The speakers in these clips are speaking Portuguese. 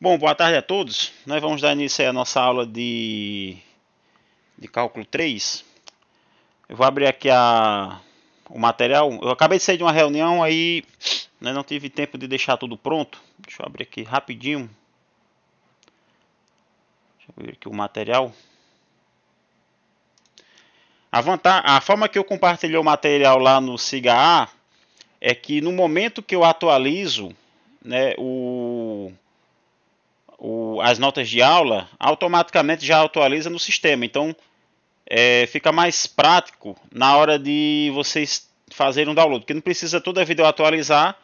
Bom, boa tarde a todos. Nós vamos dar início à nossa aula de cálculo 3. Eu vou abrir aqui o material. Eu acabei de sair de uma reunião, aí não tive tempo de deixar tudo pronto. Deixa eu abrir aqui rapidinho. Deixa eu ver aqui o material. A forma que eu compartilhei o material lá no SIGA é que no momento que eu atualizo, né, as notas de aula, automaticamente já atualiza no sistema. Então, fica mais prático na hora de vocês fazerem um download, porque não precisa toda a vida eu atualizar,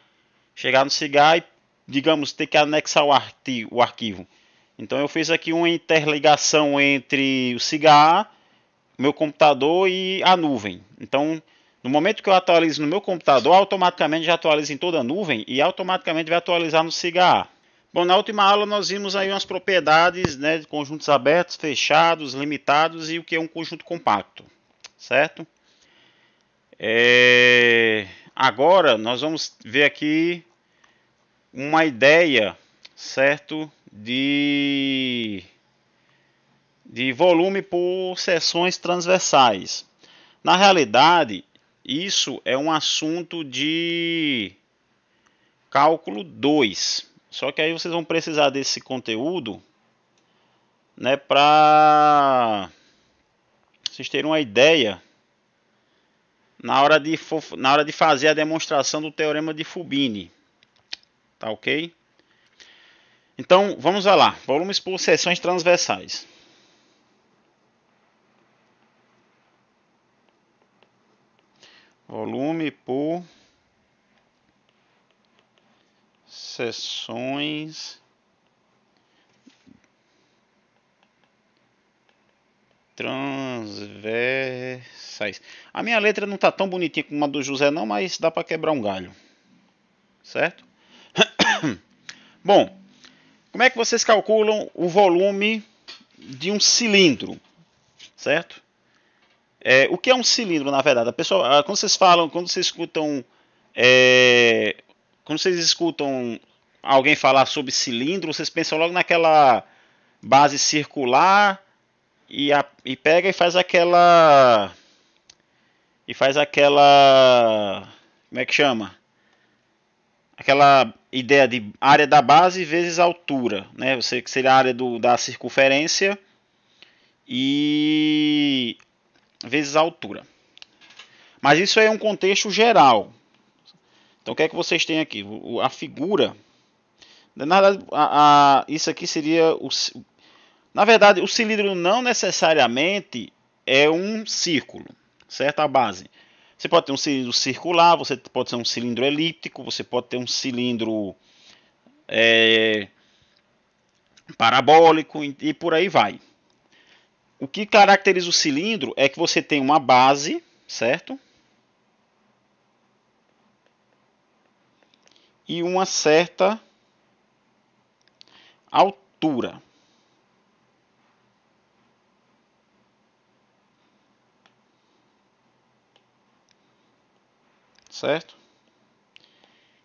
chegar no SIGA e, digamos, ter que anexar o arquivo. Então eu fiz aqui uma interligação entre o SIGA, meu computador e a nuvem. Então, no momento que eu atualizo no meu computador, automaticamente já atualiza em toda a nuvem e automaticamente vai atualizar no SIGA. Bom, na última aula nós vimos aí umas propriedades, né, de conjuntos abertos, fechados, limitados e o que é um conjunto compacto, certo? Agora nós vamos ver aqui uma ideia, certo, de volume por seções transversais. Na realidade, isso é um assunto de cálculo 2. Só que aí vocês vão precisar desse conteúdo, né, para vocês terem uma ideia na hora de fazer a demonstração do teorema de Fubini. Tá ok? Então, vamos lá. Volumes por seções transversais. Volume por seções transversais. A minha letra não está tão bonitinha como a do José não, mas dá para quebrar um galho. Certo? Bom, como é que vocês calculam o volume de um cilindro? Certo? O que é um cilindro, na verdade? A pessoa, quando vocês falam, quando vocês escutam alguém falar sobre cilindro, vocês pensam logo naquela base circular e pega e faz aquela, como é que chama? Aquela ideia de área da base vezes altura, né? Você que seria a área da circunferência e vezes a altura. Mas isso é um contexto geral. Então o que é que vocês têm aqui? A figura. Na verdade, isso aqui seria na verdade, o cilindro não necessariamente é um círculo, certo? A base. Você pode ter um cilindro circular, você pode ter um cilindro elíptico, você pode ter um cilindro parabólico e por aí vai. O que caracteriza o cilindro é que você tem uma base, certo? E uma certa altura. Certo?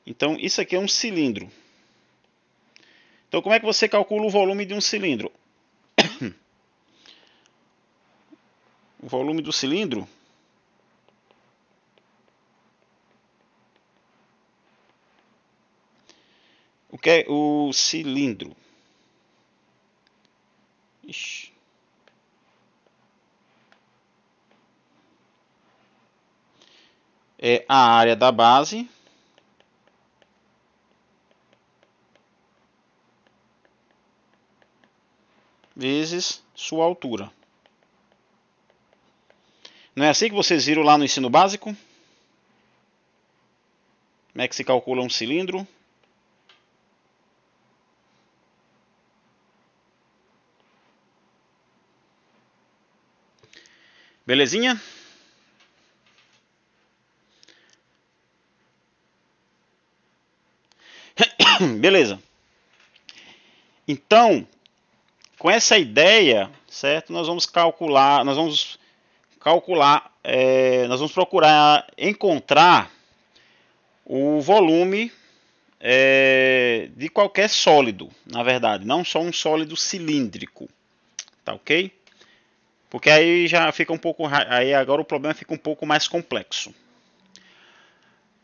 Então, isso aqui é um cilindro. Então, como é que você calcula o volume de um cilindro? O volume do cilindro o que é o cilindro? Ixi. É a área da base vezes sua altura. Não é assim que vocês viram lá no ensino básico? Como é que se calcula um cilindro? Belezinha? Beleza. Então, com essa ideia, certo? Nós vamos procurar encontrar o volume, de qualquer sólido, na verdade, não só um sólido cilíndrico, tá ok? Porque aí já fica um pouco, aí agora o problema fica um pouco mais complexo.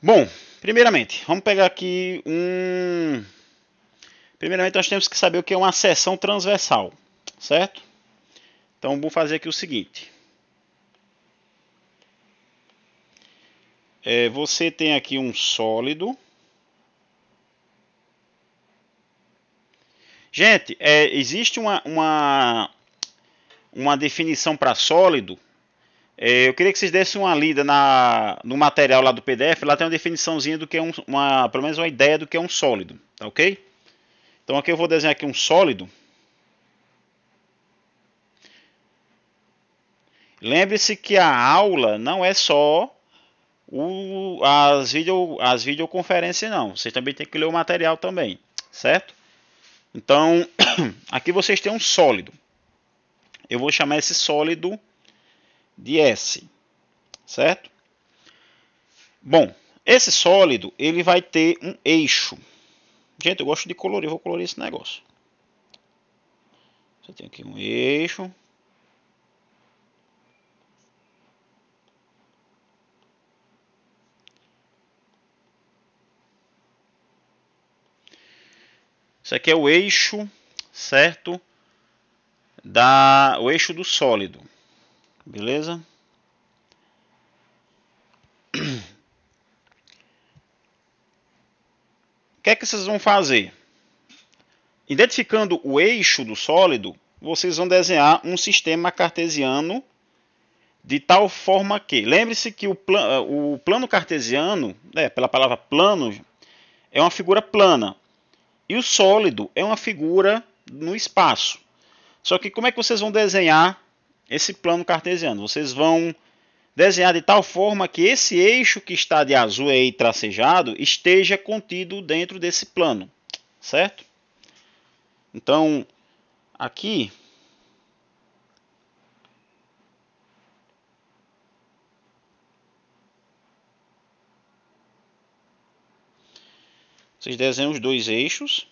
Bom, primeiramente, vamos pegar aqui primeiramente nós temos que saber o que é uma seção transversal, certo? Então vou fazer aqui o seguinte. Você tem aqui um sólido. Gente, existe uma definição para sólido. Eu queria que vocês dessem uma lida no material lá do PDF. Lá tem uma definiçãozinha do que é pelo menos uma ideia do que é um sólido, tá ok? Então aqui eu vou desenhar aqui um sólido. Lembre-se que a aula não é só as videoconferências, não. Vocês também tem que ler o material também, certo? Então, aqui vocês têm um sólido. Eu vou chamar esse sólido de S, certo? Bom, esse sólido ele vai ter um eixo. Gente, eu gosto de colorir, vou colorir esse negócio. Você tem aqui um eixo. Isso aqui é o eixo, certo? O eixo do sólido, beleza? O que é que vocês vão fazer? Identificando o eixo do sólido, vocês vão desenhar um sistema cartesiano de tal forma que, lembre-se que o plano cartesiano, pela palavra plano, é uma figura plana. E o sólido é uma figura no espaço. Só que como é que vocês vão desenhar esse plano cartesiano? Vocês vão desenhar de tal forma que esse eixo que está de azul aí tracejado esteja contido dentro desse plano, certo? Então, aqui vocês desenham os dois eixos.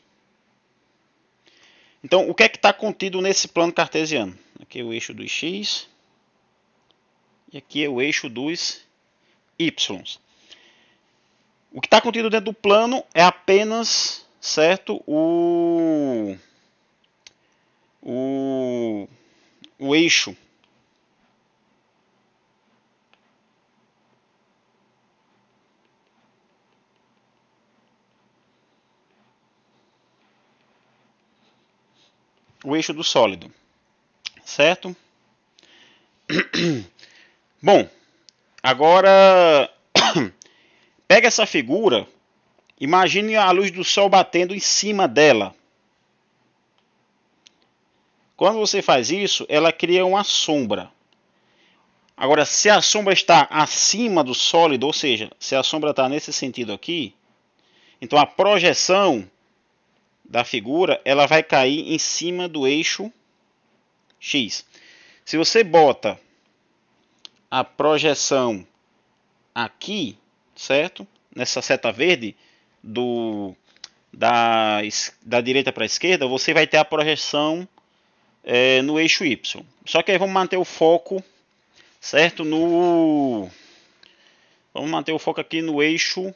Então, o que é que está contido nesse plano cartesiano? Aqui é o eixo dos x e aqui é o eixo dos y. O que está contido dentro do plano é apenas, certo, o eixo. O eixo do sólido, certo? Bom, agora pega essa figura, imagine a luz do sol batendo em cima dela. Quando você faz isso, ela cria uma sombra. Agora, se a sombra está acima do sólido, ou seja, se a sombra está nesse sentido aqui, então a projeção da figura ela vai cair em cima do eixo X. Se você bota a projeção aqui, certo? Nessa seta verde da direita para a esquerda, você vai ter a projeção no eixo Y. Só que aí vamos manter o foco, certo? Vamos manter o foco aqui no eixo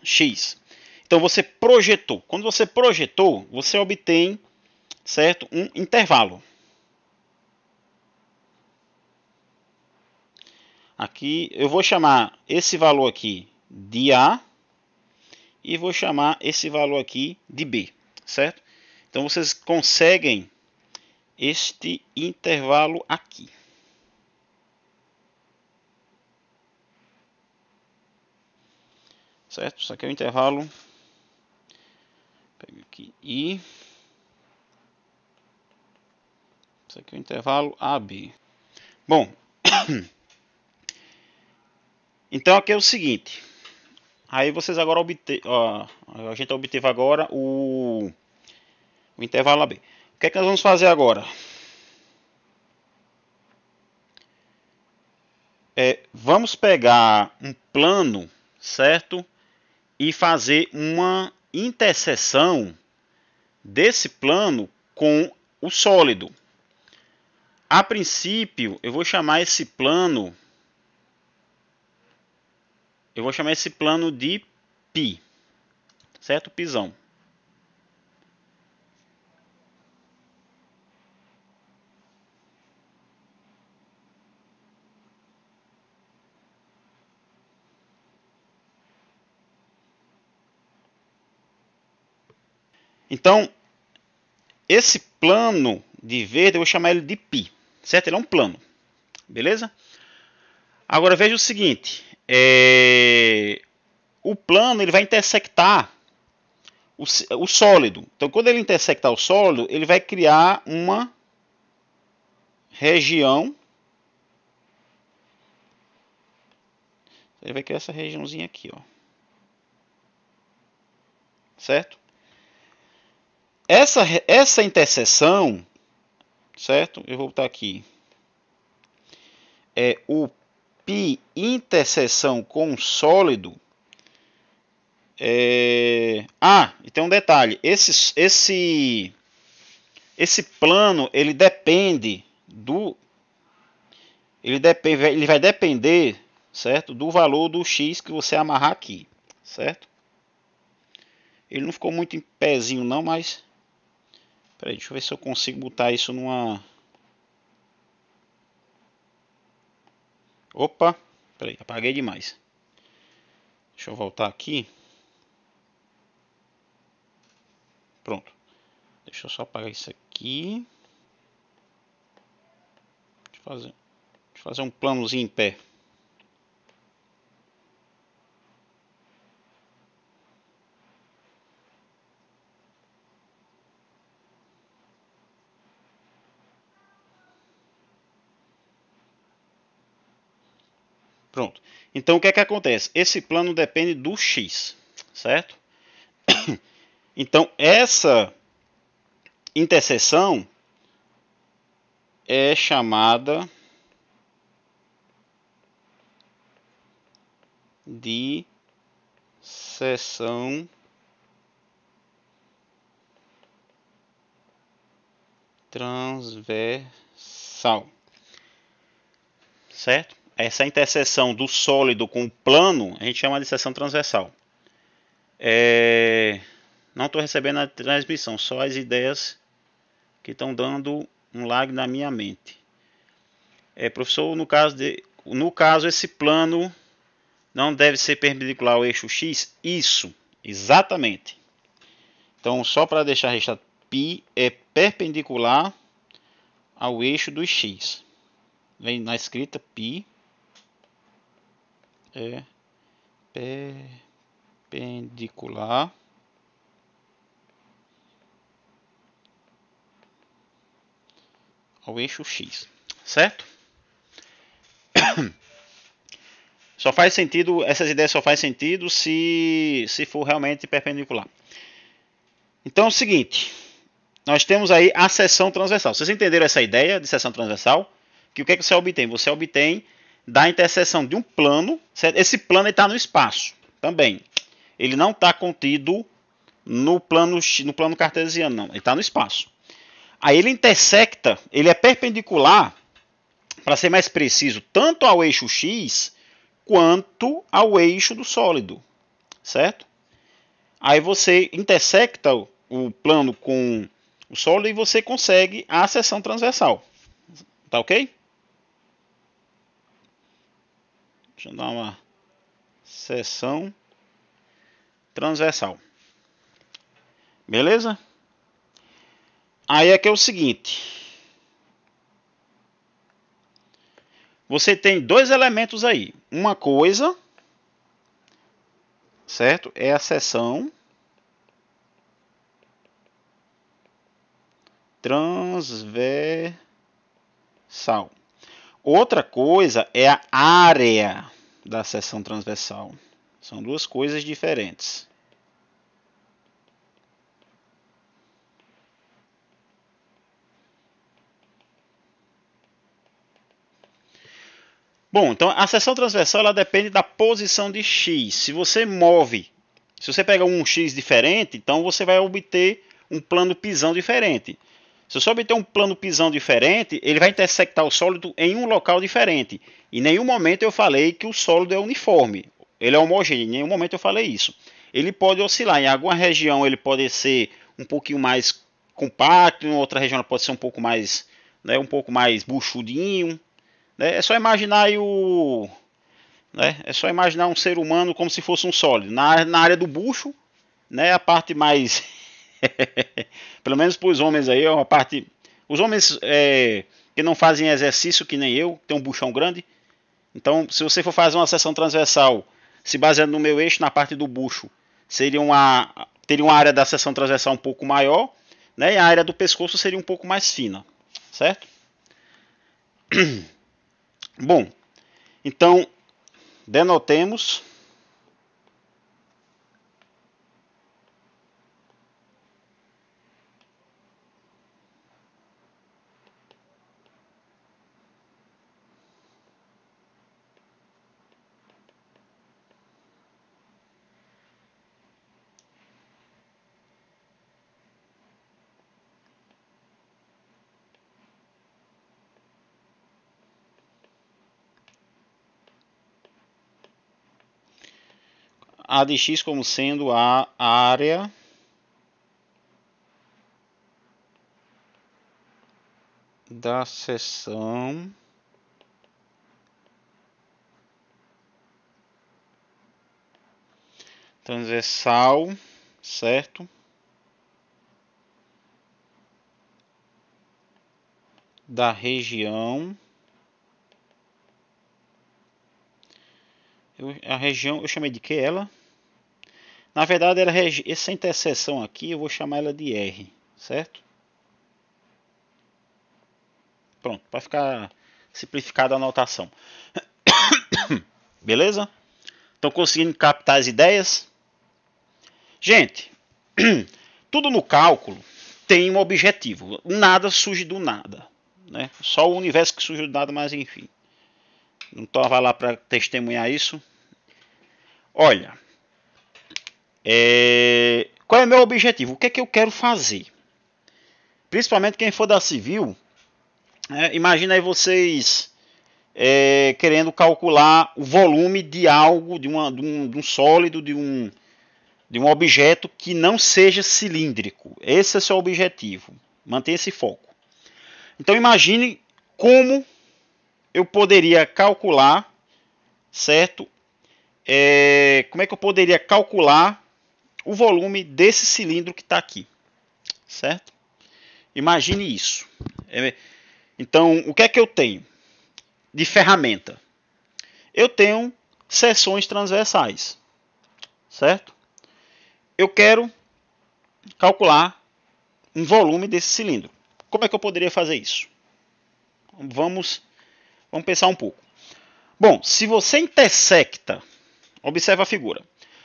X. Então você projetou. Quando você projetou, você obtém, certo, um intervalo. Aqui eu vou chamar esse valor aqui de A e vou chamar esse valor aqui de B, certo? Então vocês conseguem este intervalo aqui. Certo? Isso aqui é o intervalo. Pega aqui I. Isso aqui é o intervalo AB. Bom, então aqui é o seguinte. Aí vocês agora a gente obteve agora o intervalo AB. O que é que nós vamos fazer agora? Vamos pegar um plano, certo? e fazer uma interseção desse plano com o sólido. A princípio, eu vou chamar esse plano de π, certo? Πzão. Então, esse plano de verde eu vou chamar ele de π, certo? Ele é um plano, beleza? Agora veja o seguinte, o plano ele vai intersectar o sólido. Então, quando ele intersectar o sólido, ele vai criar uma região. Ele vai criar essa regiãozinha aqui, ó. Certo? Essa interseção, certo? Eu vou botar aqui. O π interseção com sólido. E tem um detalhe. Esse plano ele depende do. Ele vai depender, certo? Do valor do x que você amarrar aqui, certo? Ele não ficou muito em pezinho não, mas peraí, deixa eu ver se eu consigo botar isso numa. Opa, peraí, apaguei demais. Deixa eu voltar aqui. Pronto. Deixa eu só apagar isso aqui. Deixa eu fazer um planozinho em pé. Pronto. Então o que é que acontece? Esse plano depende do x, certo? Então essa interseção é chamada de seção transversal, certo? Essa interseção do sólido com o plano a gente chama de seção transversal. Não estou recebendo a transmissão, só as ideias que estão dando um lag na minha mente. Professor, no caso esse plano não deve ser perpendicular ao eixo x? Isso, exatamente. Então, só para deixar registrado, π é perpendicular ao eixo do x. Vem na escrita, π é perpendicular ao eixo x, certo? Só faz sentido, essas ideias só faz sentido se for realmente perpendicular. Então é o seguinte, nós temos aí a seção transversal. Vocês entenderam essa ideia de seção transversal? Que o que é que você obtém? Você obtém da interseção de um plano, certo? Esse plano está no espaço também. Ele não está contido no plano cartesiano, não. Ele está no espaço. Aí ele intersecta, ele é perpendicular, para ser mais preciso, tanto ao eixo x quanto ao eixo do sólido, certo? Aí você intersecta o plano com o sólido e você consegue a seção transversal. Tá ok? Deixa eu dar uma seção transversal. Beleza? Aí é que é o seguinte. Você tem dois elementos aí. Uma coisa, certo? É a seção transversal. Outra coisa é a área da seção transversal. São duas coisas diferentes. Bom, então a seção transversal ela depende da posição de x. Se você move Se você pega um X diferente, então você vai obter um plano pisão diferente. Se você obter um plano pisão diferente, ele vai intersectar o sólido em um local diferente. Em nenhum momento eu falei que o sólido é uniforme. Ele é homogêneo, em nenhum momento eu falei isso. Ele pode oscilar. Em alguma região ele pode ser um pouquinho mais compacto, em outra região ele pode ser um pouco mais, né, um pouco mais buchudinho. Né? É só imaginar aí o... Né? É só imaginar um ser humano como se fosse um sólido. Na área do bucho, né, a parte mais... Pelo menos para os homens aí, é uma parte... Os homens que não fazem exercício que nem eu, tem um buchão grande. Então, se você for fazer uma seção transversal, se baseando no meu eixo, na parte do bucho, teria uma área da seção transversal um pouco maior, né, e a área do pescoço seria um pouco mais fina, certo? Bom, então, denotemos A de X como sendo a área da seção transversal, certo? Da região. A região eu chamei de que ela? Na verdade, essa interseção aqui eu vou chamar ela de R, certo? Pronto, para ficar simplificada a anotação. Beleza? Estão conseguindo captar as ideias? Gente, tudo no cálculo tem um objetivo. Nada surge do nada. Né? Só o universo que surge do nada, mas enfim. Não estava lá para testemunhar isso. Olha, qual é o meu objetivo? O que é que eu quero fazer? Principalmente quem for da civil, imagina aí vocês querendo calcular o volume de algo, de um sólido, de um objeto que não seja cilíndrico. Esse é o seu objetivo. Mantenha esse foco. Então imagine como eu poderia calcular, certo? Como é que eu poderia calcular o volume desse cilindro que está aqui, certo? Imagine isso. Então, o que é que eu tenho de ferramenta? Eu tenho seções transversais, certo? Eu quero calcular um volume desse cilindro. Como é que eu poderia fazer isso? Vamos pensar um pouco. Bom, se você intersecta, observa a figura.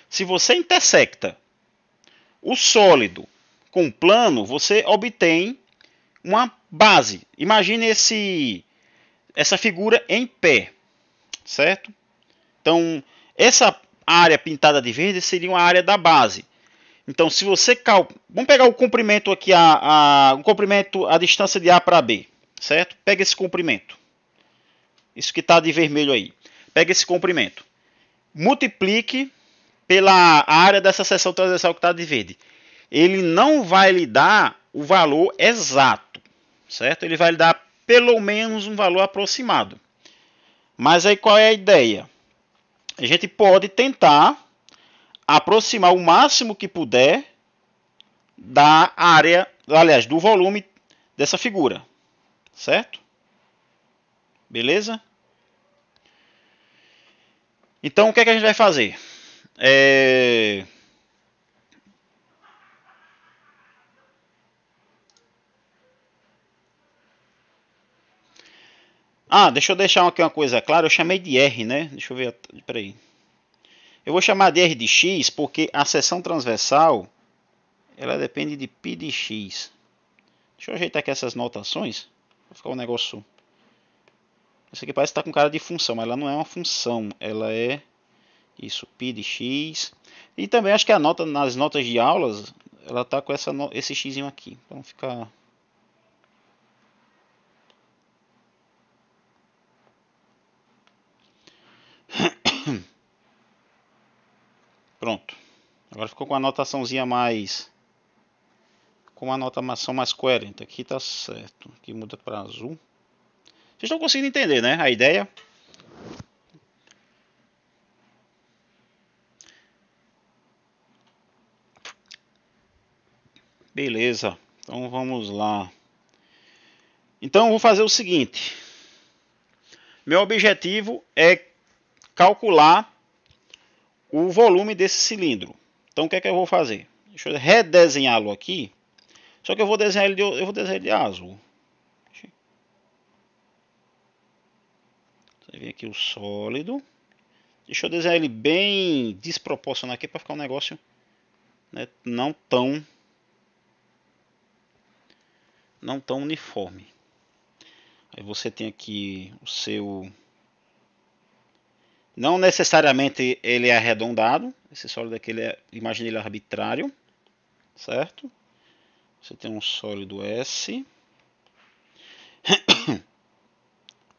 Se você intersecta o sólido com o plano, você obtém uma base. Imagine essa figura em pé, certo? Então, essa área pintada de verde seria uma área da base. Então, se você vamos pegar o comprimento aqui, o comprimento, a distância de A para B, certo? Pega esse comprimento. Isso que está de vermelho aí. Pega esse comprimento. Multiplique pela área dessa seção transversal que está de verde. Ele não vai lhe dar o valor exato, certo? Ele vai lhe dar pelo menos um valor aproximado. Mas aí qual é a ideia? A gente pode tentar aproximar o máximo que puder da área, aliás, do volume dessa figura, certo? Beleza? Então, o que é que a gente vai fazer? Deixa eu deixar aqui uma coisa clara. Eu chamei de R, né? Deixa eu ver. Peraí. Eu vou chamar de R de X porque a seção transversal ela depende de π de X. Deixa eu ajeitar aqui essas notações. Vai ficar um negócio... Isso aqui parece que está com cara de função, mas ela não é uma função. Ela é Isso, π de x. E também acho que a nota, nas notas de aulas, ela tá com esse x aqui. Então fica... Pronto. Agora ficou com a anotaçãozinha mais... Com uma anotação mais coerente. Aqui tá certo. Aqui muda para azul. Vocês estão conseguindo entender, né? A ideia. Beleza. Então vamos lá. Então eu vou fazer o seguinte. Meu objetivo é calcular o volume desse cilindro. Então o que é que eu vou fazer? Deixa eu redesenhá-lo aqui. Só que eu vou desenhar ele de azul. Você vê aqui o sólido. Deixa eu desenhar ele bem desproporcional aqui para ficar um negócio, né, não tão uniforme. Aí você tem aqui o seu... Não necessariamente ele é arredondado. Esse sólido aqui, imagine ele arbitrário. Certo? Você tem um sólido S.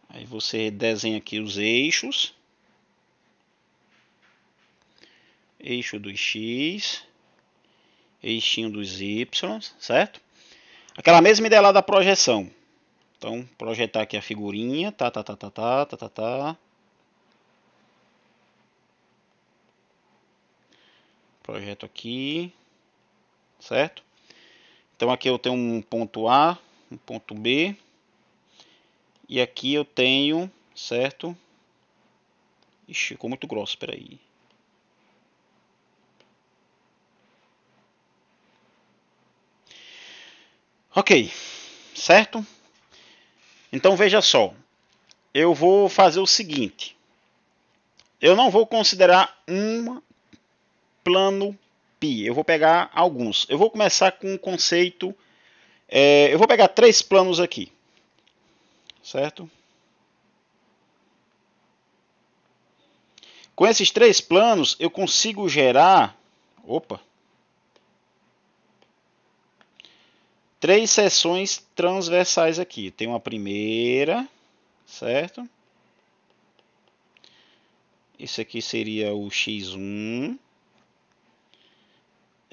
Aí você desenha aqui os eixos. Eixo dos X. Eixinho dos Y. Certo? Aquela mesma ideia lá da projeção. Então, projetar aqui a figurinha. Tá. Projeto aqui. Certo? Então aqui eu tenho um ponto A, um ponto B. E aqui eu tenho, certo? Ixi, ficou muito grosso, espera aí. Ok, certo? Então veja só. Eu vou fazer o seguinte. Eu não vou considerar um plano π. Eu vou pegar alguns. Eu vou começar com um conceito. Eu vou pegar 3 planos aqui. Certo? Com esses 3 planos, eu consigo gerar... Opa! 3 seções transversais aqui. Tem uma primeira, certo? Esse aqui seria o x1.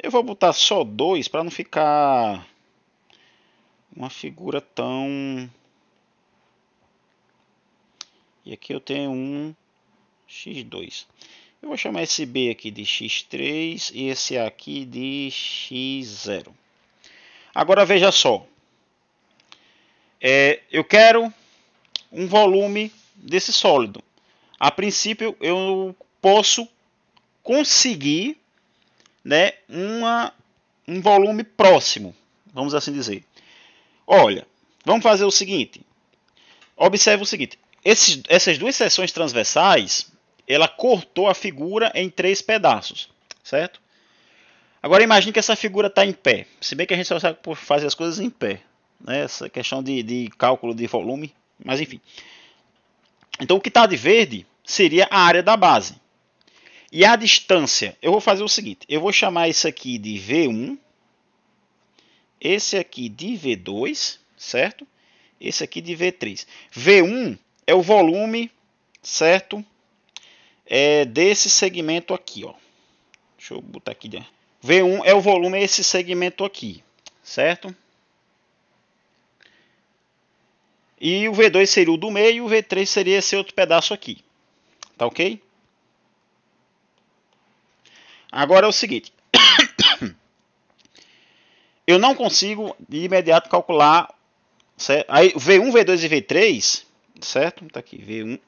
Eu vou botar só 2 para não ficar uma figura tão... E aqui eu tenho um x2. Eu vou chamar esse B aqui de x3 e esse A aqui de x0. Agora veja só. Eu quero um volume desse sólido. A princípio eu posso conseguir, né, um volume próximo, vamos assim dizer. Olha, vamos fazer o seguinte. Observe o seguinte. Essas 2 seções transversais, ela cortou a figura em 3 pedaços, certo? Agora imagine que essa figura está em pé. Se bem que a gente só sabe fazer as coisas em pé, né? Essa questão de cálculo de volume, mas enfim. Então o que está de verde seria a área da base. E a distância, eu vou fazer o seguinte. Eu vou chamar isso aqui de V1. Esse aqui de V2, certo? Esse aqui de V3. V1 é o volume, certo? Desse segmento aqui, ó. Deixa eu botar aqui. V1 é o volume desse segmento aqui, certo? E o V2 seria o do meio e o V3 seria esse outro pedaço aqui. Tá ok? Agora é o seguinte. Eu não consigo de imediato calcular, certo? Aí V1, V2 e V3, certo? Tá aqui, V1.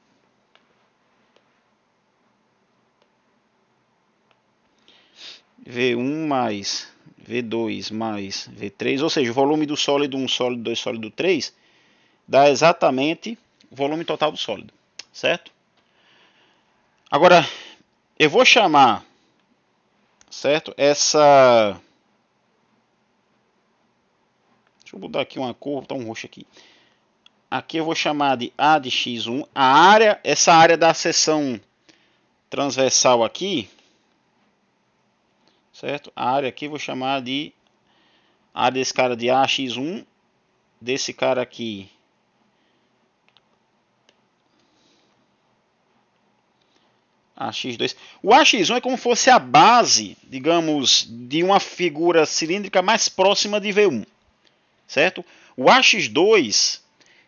V1 mais V2 mais V3, ou seja, o volume do sólido 1, sólido 2, sólido 3, dá exatamente o volume total do sólido, certo? Agora, eu vou chamar, certo? Deixa eu mudar aqui uma cor, tá um roxo aqui. Aqui eu vou chamar de A de x1. Essa área da seção transversal aqui, certo? A área aqui eu vou chamar de área desse cara de AX1, desse cara aqui AX2. O AX1 é como se fosse a base, digamos, de uma figura cilíndrica mais próxima de V1, certo? O AX2,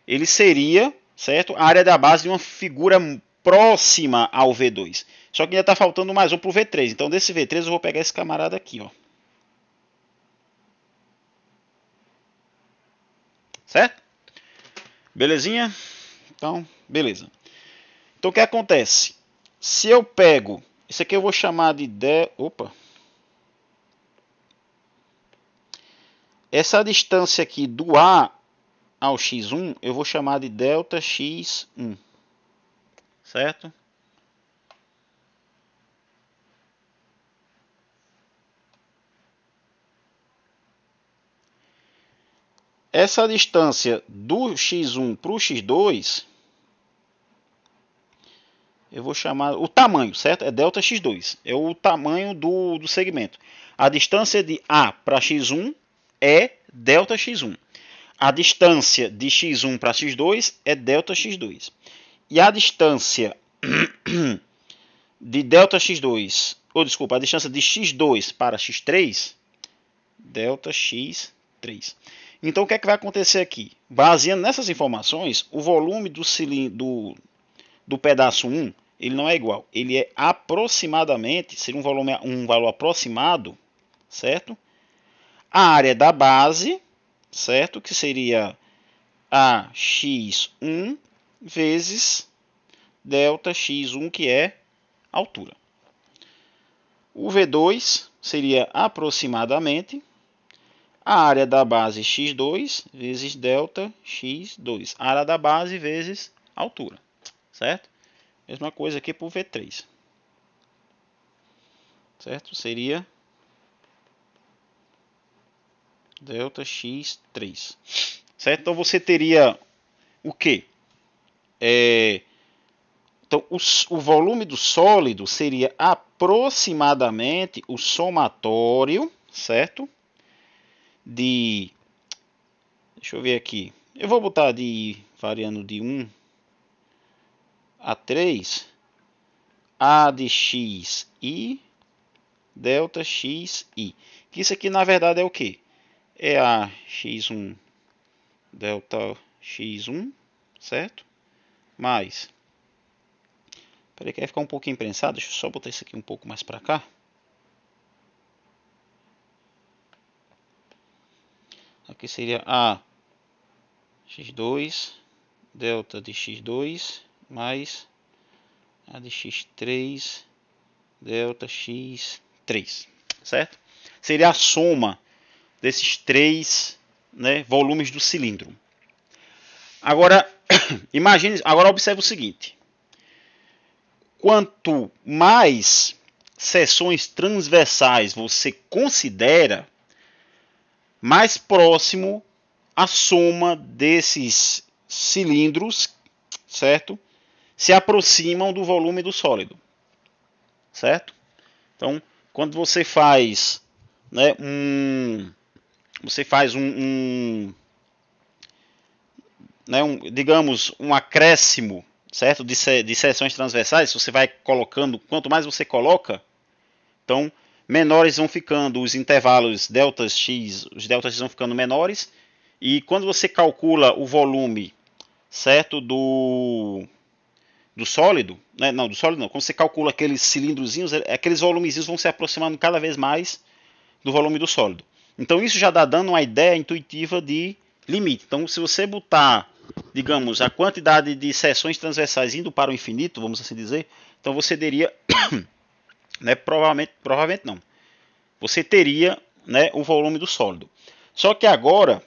ele seria, certo, a área da base de uma figura próxima ao V2. Só que ainda está faltando mais um para o V3. Então, desse V3 eu vou pegar esse camarada aqui, ó. Certo? Belezinha? Então, beleza. Então, o que acontece? Se eu pego... Isso aqui eu vou chamar de... Opa! Essa distância aqui do A ao X1, eu vou chamar de delta X1. Certo? Essa distância do X1 para o X2, eu vou chamar o tamanho, certo? É delta X2, é o tamanho do segmento. A distância de A para X1 é delta X1. A distância de X1 para X2 é delta X2. E a distância de delta X2, ou desculpa, a distância de X2 para X3, delta X3. Então, o que é que vai acontecer aqui? Baseando nessas informações, o volume do cilindro do pedaço 1, ele não é igual. Ele é aproximadamente, seria um valor aproximado, certo? A área da base, certo? Que seria a x1 vezes delta x1, que é a altura. O V2 seria aproximadamente a área da base x2 vezes delta x2. A área da base vezes a altura, certo? Mesma coisa aqui para o V3. Certo? Seria delta x3. Certo? Então você teria o quê? Então o volume do sólido seria aproximadamente o somatório, certo? Deixa eu ver aqui. Eu vou botar variando de 1 a 3, A de x i delta x i. Que isso aqui na verdade é o que? É a x1 delta x1, certo? Mais. Peraí que vai ficar um pouquinho prensado. Deixa eu só botar isso aqui um pouco mais para cá. Aqui seria a x2 delta de x2 mais a de x3 delta x3, certo? Seria a soma desses três, né, volumes do cilindro. Agora, imagine, agora observe o seguinte: quanto mais seções transversais você considera, mais próximo a soma desses cilindros, certo? Se aproximam do volume do sólido, certo? Então, quando você faz, né, digamos, um acréscimo, certo, de seções transversais, você vai colocando, quanto mais você coloca, então menores vão ficando os intervalos deltas x, os deltas x vão ficando menores, e quando você calcula o volume, certo, do sólido, né? Não, do sólido não, quando você calcula aqueles cilindrozinhos, aqueles volumezinhos vão se aproximando cada vez mais do volume do sólido. Então isso já dá dando uma ideia intuitiva de limite. Então se você botar, digamos, a quantidade de seções transversais indo para o infinito, vamos assim dizer, então você teria, né, provavelmente não, você teria, né, o volume do sólido. Só que agora,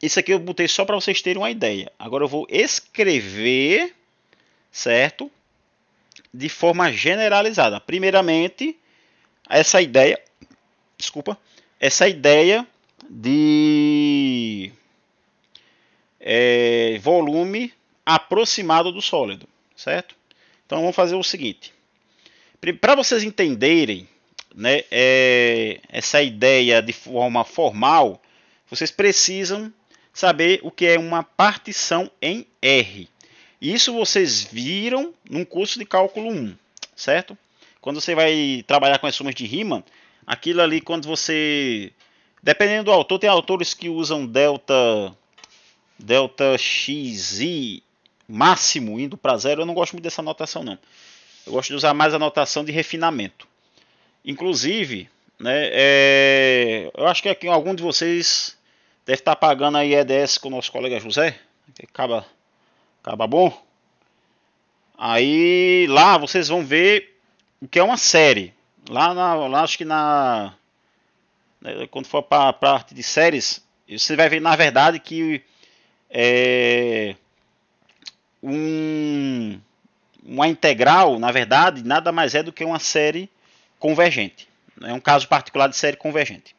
isso aqui eu botei só para vocês terem uma ideia. Agora eu vou escrever, certo? De forma generalizada. Primeiramente, essa ideia de volume aproximado do sólido, certo? Então vamos fazer o seguinte: Para vocês entenderem, né, essa ideia de forma formal, vocês precisam saber o que é uma partição em R. Isso vocês viram num curso de cálculo 1, certo? Quando você vai trabalhar com as somas de Riemann, aquilo ali quando você... Dependendo do autor, tem autores que usam delta xi máximo indo para zero. Eu não gosto muito dessa notação não. Eu gosto de usar mais a notação de refinamento. Inclusive, né, eu acho que aqui algum de vocês deve estar pagando aí EDS com o nosso colega José, que acaba bom. Aí lá vocês vão ver o que é uma série. Lá acho que quando for para a parte de séries, você vai ver na verdade que uma integral, na verdade, nada mais é do que uma série convergente. É um caso particular de série convergente,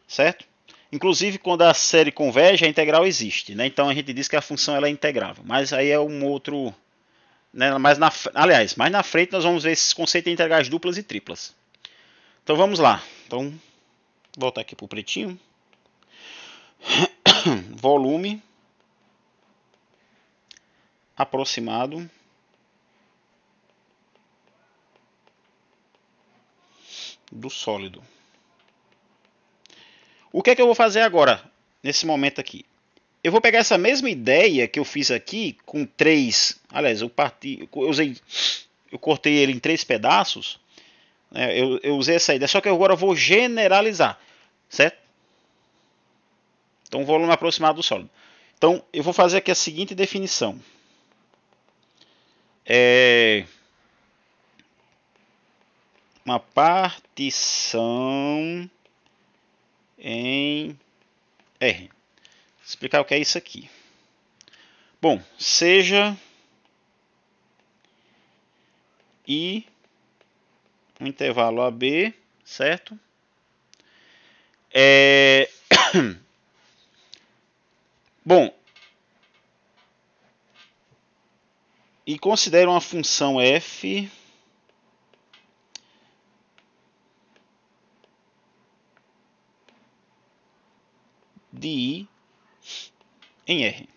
certo? Inclusive, quando a série converge, a integral existe, né? Então a gente diz que a função ela é integrável. Mas aí é um outro, né? Aliás, mais na frente nós vamos ver esses conceitos de integrais duplas e triplas. Então vamos lá. Então, voltar aqui para o pretinho. Volume aproximado do sólido. O que é que eu vou fazer agora, nesse momento aqui? Eu vou pegar essa mesma ideia que eu fiz aqui com três... Aliás, eu cortei ele em 3 pedaços. Né, eu usei essa ideia, só que agora eu vou generalizar, certo? Então, volume aproximado do sólido. Então, eu vou fazer aqui a seguinte definição. Uma partição em R. Vou explicar o que é isso aqui. Bom, seja I um intervalo AB, certo? Bom, e considere uma função f de I em R.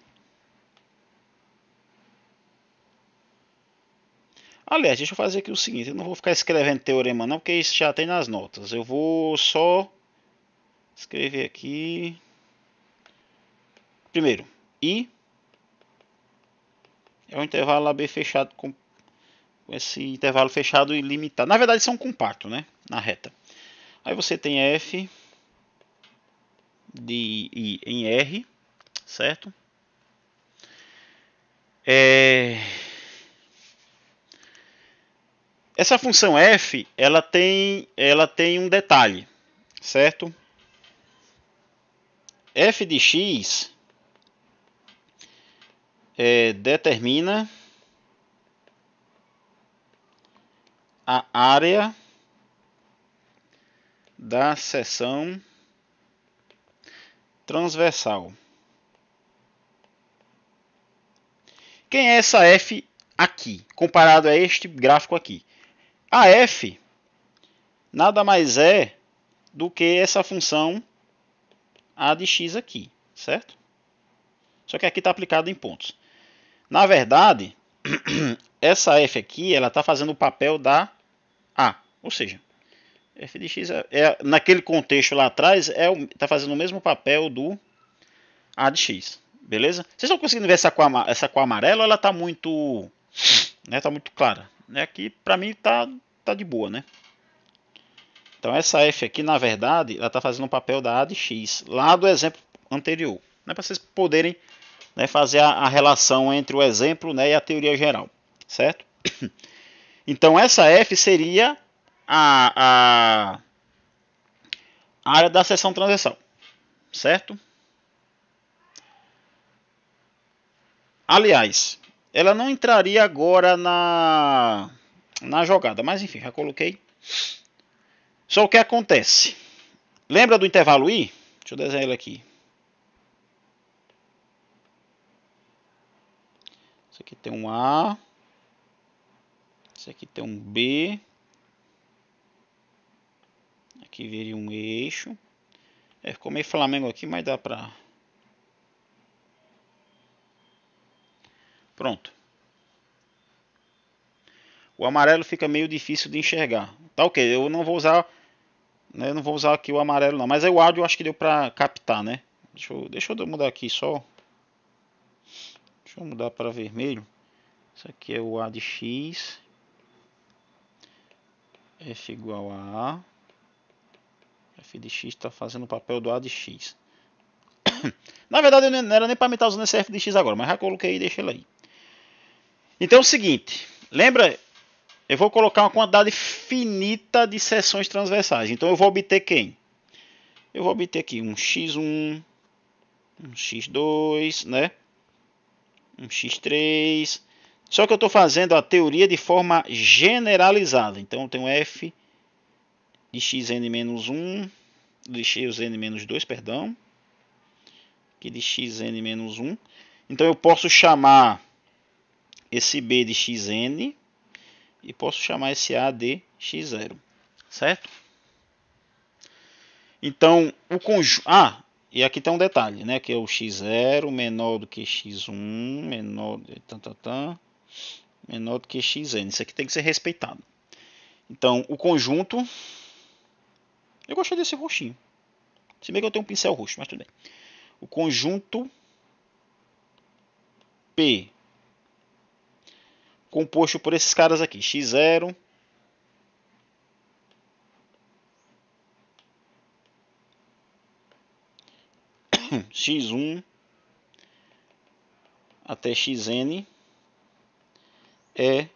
Aliás, deixa eu fazer aqui o seguinte, eu não vou ficar escrevendo teorema não, porque isso já tem nas notas. Eu vou só escrever aqui. Primeiro, I é um intervalo AB fechado com esse intervalo fechado e limitado. Na verdade, isso é um compacto, né? Na reta. Aí você tem F de I em R, certo? Essa função f, ela tem um detalhe, certo? F de x determina a área da seção transversal. Quem é essa f aqui, comparado a este gráfico aqui? A f nada mais é do que essa função a de x aqui, certo? Só que aqui está aplicado em pontos. Na verdade, essa f aqui ela está fazendo o papel da a, ou seja, f de x naquele contexto lá atrás está fazendo o mesmo papel do a de x, beleza? Vocês estão conseguindo ver essa cor amarela? Ela está muito, né? Tá muito clara. Aqui para mim tá de boa, né? Então essa f aqui na verdade ela está fazendo o papel da a de x lá do exemplo anterior, né? Para vocês poderem, né, fazer a relação entre o exemplo, né, e a teoria geral, certo? Então essa f seria a área da seção transversal, certo? Aliás, ela não entraria agora na jogada, mas enfim, já coloquei. Só o que acontece? Lembra do intervalo I? Deixa eu desenhar ele aqui. Isso aqui tem um A. Isso aqui tem um B. aqui viria um eixo. Ficou meio Flamengo aqui, mas dá pra... Pronto. O amarelo fica meio difícil de enxergar. Tá ok, eu não vou usar, né, não vou usar aqui o amarelo não. Mas aí o áudio eu acho que deu pra captar, né? Deixa eu mudar aqui só. Deixa eu mudar para vermelho. Isso aqui é o A de X. F igual a A. F de X está fazendo o papel do A de X. Na verdade, eu não era nem para mim estar usando esse F de X agora, mas já coloquei e deixei ele aí. Então é o seguinte, lembra, eu vou colocar uma quantidade finita de seções transversais. Então eu vou obter quem? Eu vou obter aqui um x1, um x2, né? Um x3. Só que eu estou fazendo a teoria de forma generalizada. Então eu tenho f de xn-1, de xn-2, perdão. Aqui de xn-1. Então eu posso chamar esse b de xn e posso chamar esse a de x0, certo? Então o conjunto... e aqui tem um detalhe, né? Que é o x0 menor do que x1, menor do que xn. Isso aqui tem que ser respeitado. Então o conjunto... Eu gostei desse roxinho. Se bem que eu tenho um pincel roxo, mas tudo bem. O conjunto P, composto por esses caras aqui, x0, x1 até xn, é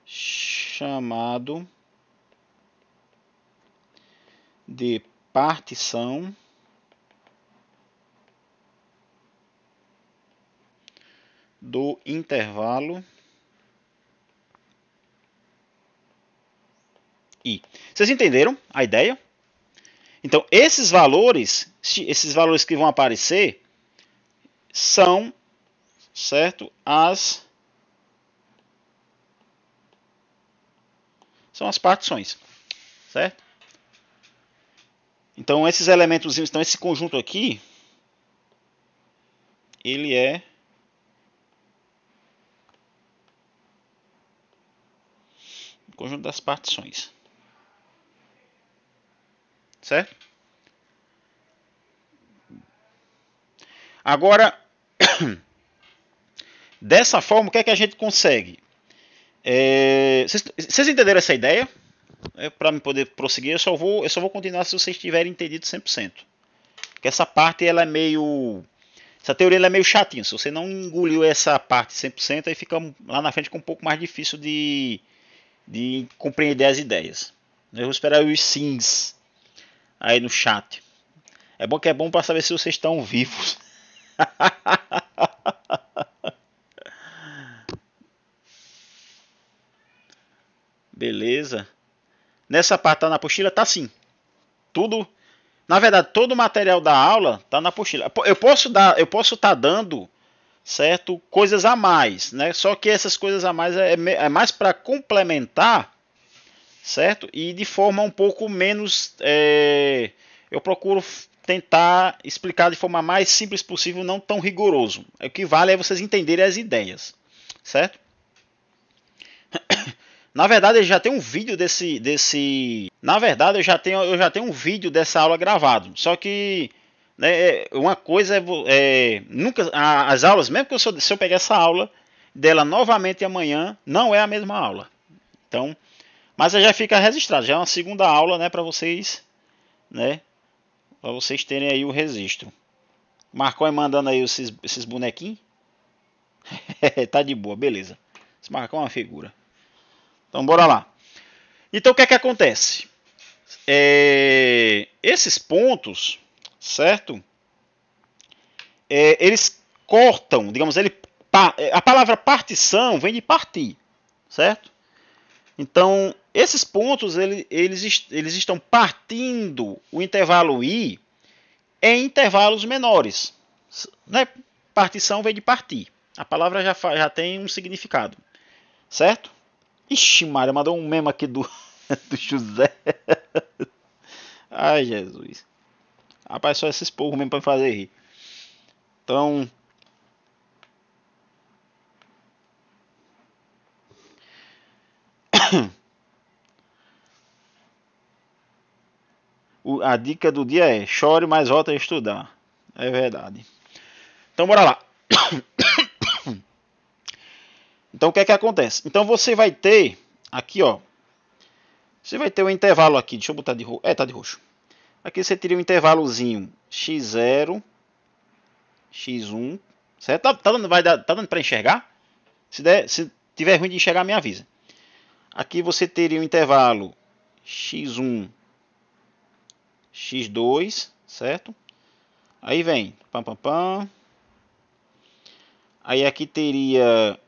chamado de partição do intervalo I. Vocês entenderam a ideia? Então, esses valores que vão aparecer são, certo, são as partições, certo? Então, esses elementos, então esse conjunto aqui, ele é o conjunto das partições, certo? Agora, dessa forma, o que é que a gente consegue? Vocês entenderam essa ideia? Para me poder prosseguir, eu só vou continuar se vocês tiverem entendido 100%. Porque essa parte, ela é meio... Essa teoria ela é meio chatinha. Se você não engoliu essa parte 100%, aí fica lá na frente com um pouco mais difícil de compreender as ideias. Eu vou esperar os sims aí no chat. É bom que é bom para saber se vocês estão vivos. Beleza. Nessa parte tá na apostila? Tá sim. Tudo. Na verdade, todo o material da aula tá na apostila. Eu posso estar dando, certo, coisas a mais, né? Só que essas coisas a mais é mais para complementar, certo? E de forma um pouco menos, eu procuro tentar explicar de forma mais simples possível, não tão rigoroso. O que vale é vocês entenderem as ideias, certo? Na verdade, já tem um vídeo Na verdade, eu já tenho um vídeo dessa aula gravado. Só que, né, uma coisa nunca as aulas, mesmo que se eu pegar essa aula dela novamente amanhã, não é a mesma aula. Então, mas já fica registrado, já é uma segunda aula, né, para vocês, né, para vocês terem aí o registro. Marcão mandando aí esses bonequinhos. Tá de boa, beleza. Esse Marcão é uma figura. Então bora lá. Então o que é que acontece? Esses pontos, certo? Eles cortam, digamos, a palavra partição vem de partir, certo? Então esses pontos eles estão partindo o intervalo I em intervalos menores, né? Partição vem de partir. A palavra já tem um significado, certo? Ixi, Maria, mandou um meme aqui do José. Ai, Jesus. Rapaz, só esses porros mesmo pra me fazer rir. Então... A dica do dia é: chore, mas volta a estudar. É verdade. Então, bora lá. Então, o que é que acontece? Então, você vai ter aqui, ó. Você vai ter um intervalo aqui. Deixa eu botar de roxo. Tá de roxo. Aqui você teria um intervalozinho x0, x1. Certo? Tá dando para enxergar? Se tiver ruim de enxergar, me avisa. Aqui você teria um intervalo x1, x2, certo? Aí vem, pam, pam, pam. Aí aqui teria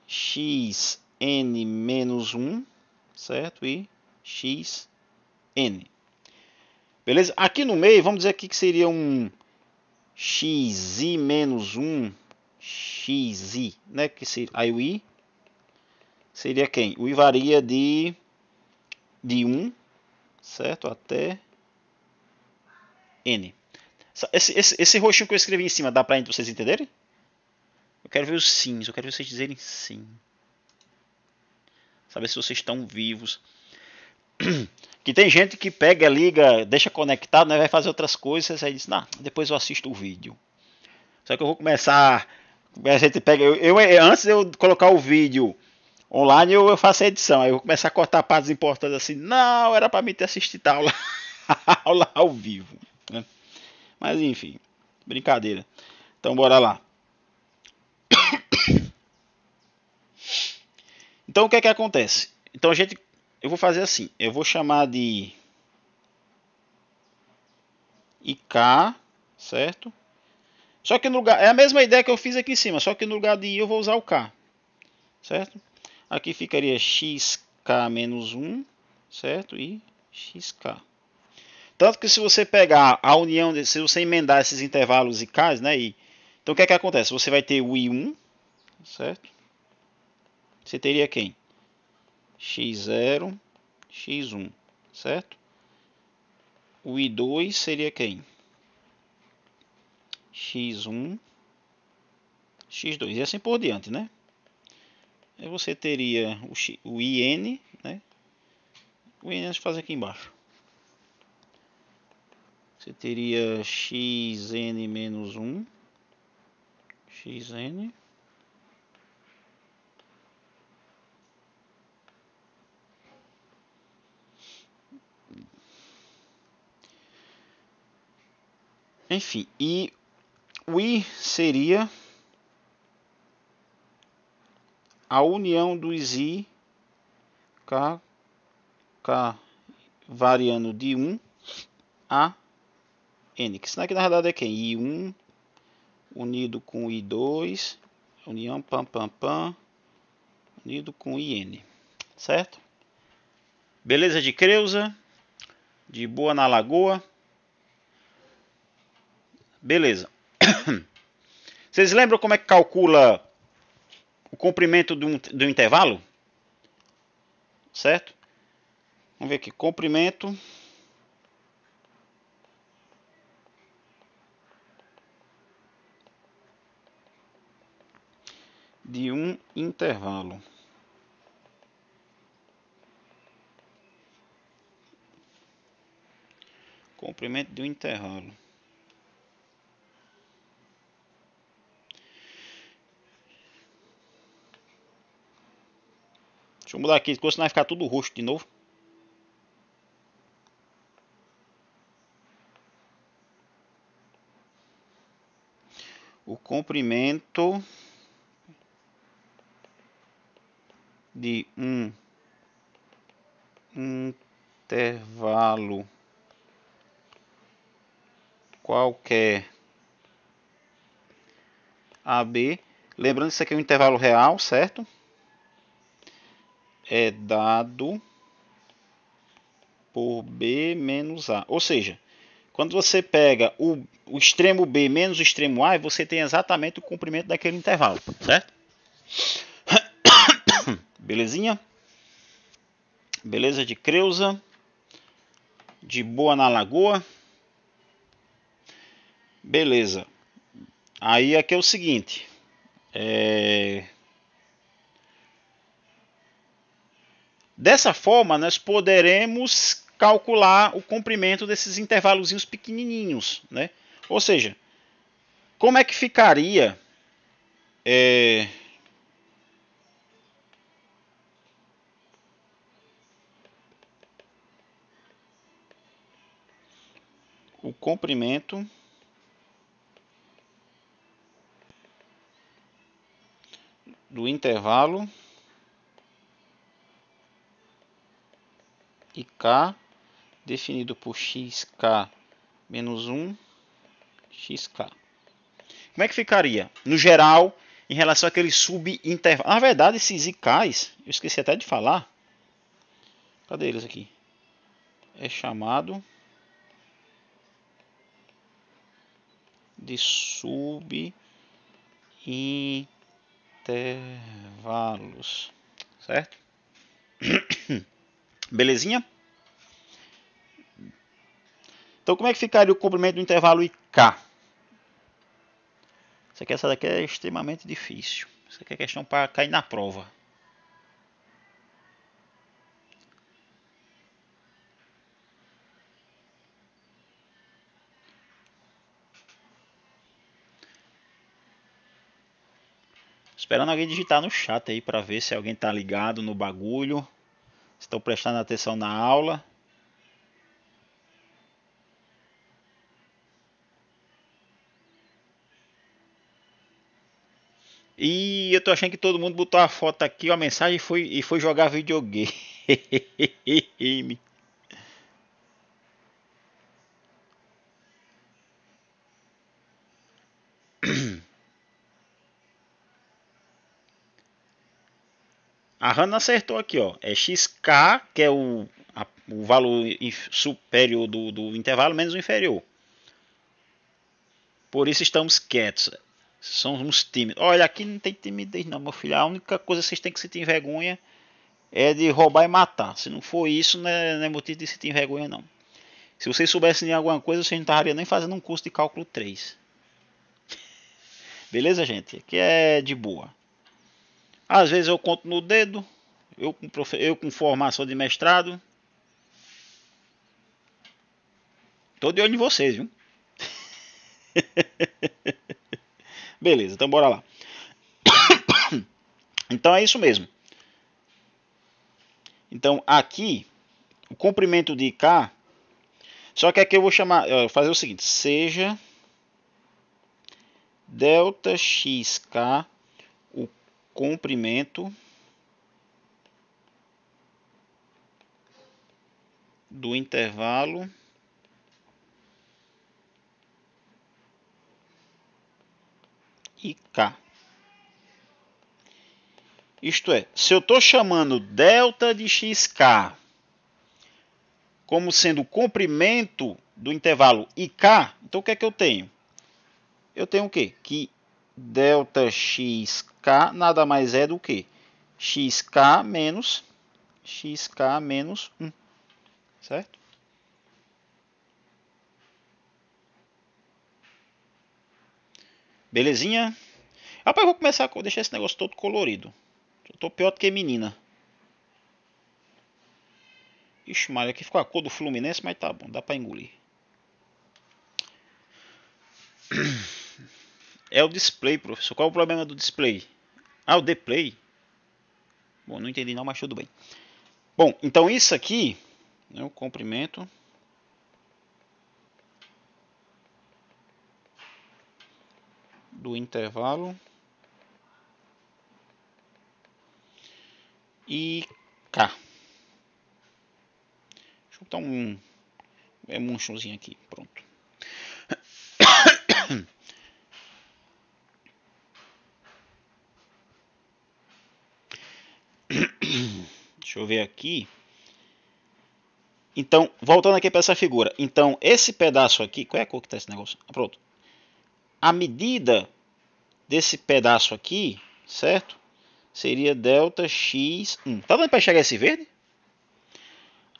xn menos 1, certo? E xn. Beleza? Aqui no meio, vamos dizer aqui que seria um xi menos 1, xi, né? Que seria, aí o i seria quem? O i varia de 1, certo? Até n. Esse roxinho que eu escrevi em cima, dá pra vocês entenderem? Eu quero ver os sims, eu quero ver vocês dizerem sim. Saber se vocês estão vivos. Que tem gente que pega, liga, deixa conectado, né, vai fazer outras coisas, aí diz, nah, depois eu assisto o vídeo. Só que eu vou começar... A gente pega, antes de eu colocar o vídeo online, eu faço a edição. Aí eu vou começar a cortar partes importantes assim. Não, era para mim ter assistido a aula, aula ao vivo. Né? Mas enfim, brincadeira. Então bora lá. Então o que é que acontece? Então eu vou fazer assim. Eu vou chamar de IK, certo? Só que no lugar, é a mesma ideia que eu fiz aqui em cima, só que no lugar de I eu vou usar o K, certo? Aqui ficaria xk menos 1, certo? E xk. Tanto que se você pegar a união, se você emendar esses intervalos IKs, né? Então o que é que acontece? Você vai ter o I1, certo? Você teria quem? x0, x1, certo? O I2 seria quem? x1, x2 e assim por diante, né? Aí você teria o IN, né? O IN a gente faz aqui embaixo. Você teria xn menos 1, xn. Enfim, e o I seria a união dos I, K variando de 1 a N. Que isso aqui na verdade é quem? I1 unido com I2, união pam pam pam, unido com IN. Certo? Beleza de Creuza? De boa na lagoa? Beleza. Vocês lembram como é que calcula o comprimento do intervalo? Certo? Vamos ver aqui. Comprimento de um intervalo. Comprimento de um intervalo. Deixa eu mudar aqui, senão vai ficar tudo roxo de novo. O comprimento de um intervalo qualquer AB. Lembrando que isso aqui é um intervalo real, certo? É dado por B menos A. Ou seja, quando você pega o extremo B menos o extremo A, você tem exatamente o comprimento daquele intervalo, certo? Belezinha? Beleza de Creuza? De boa na lagoa. Beleza. Aí aqui é o seguinte. Dessa forma, nós poderemos calcular o comprimento desses intervalozinhos pequenininhos, né? Ou seja, como é que ficaria o comprimento do intervalo IK definido por xk menos 1, xk. Como é que ficaria, no geral, em relação àquele subintervalo? Na verdade, esses IKs, eu esqueci até de falar. Cadê eles aqui? É chamado de subintervalos, certo? Belezinha? Então, como é que ficaria o comprimento do intervalo IK? Essa daqui é extremamente difícil. Isso aqui é questão para cair na prova. Esperando alguém digitar no chat aí para ver se alguém tá ligado no bagulho. Estão prestando atenção na aula. E eu tô achando que todo mundo botou a foto aqui, a mensagem e foi jogar videogame. A Hanna acertou aqui, ó. É XK, que é o valor superior do intervalo, menos o inferior. Por isso estamos quietos. Somos tímidos. Olha, aqui não tem timidez não, meu filho. A única coisa que vocês têm que sentir vergonha é de roubar e matar. Se não for isso, não é motivo de sentir vergonha não. Se vocês soubessem de alguma coisa, vocês não estariam nem fazendo um curso de cálculo 3. Beleza, gente? Aqui é de boa. Às vezes eu conto no dedo. Eu com formação de mestrado. Tô de olho em vocês, viu? Beleza, então bora lá. Então é isso mesmo. Então aqui, o comprimento de K. Só que aqui eu vou fazer o seguinte: seja delta xk o comprimento do intervalo IK. Isto é, se eu estou chamando delta de xk como sendo o comprimento do intervalo IK, então o que é que eu tenho? Eu tenho o quê? Que delta xk nada mais é do que xk menos 1, certo? Belezinha? Rapaz, eu vou começar a deixar esse negócio todo colorido. Eu tô pior do que menina. Ixi, Maria, aqui ficou a cor do Fluminense, mas tá bom, dá pra engolir. É o display, professor. Qual é o problema do display? Ah, o display? Bom, não entendi não, mas tudo bem. Bom, então isso aqui é o comprimento do intervalo IK. Deixa eu botar um monstrinho aqui, pronto. Deixa eu ver aqui. Então, voltando aqui para essa figura. Então, esse pedaço aqui, qual é a cor que está esse negócio? Pronto. A medida desse pedaço aqui, certo? Seria delta x1. Tá dando para enxergar esse verde?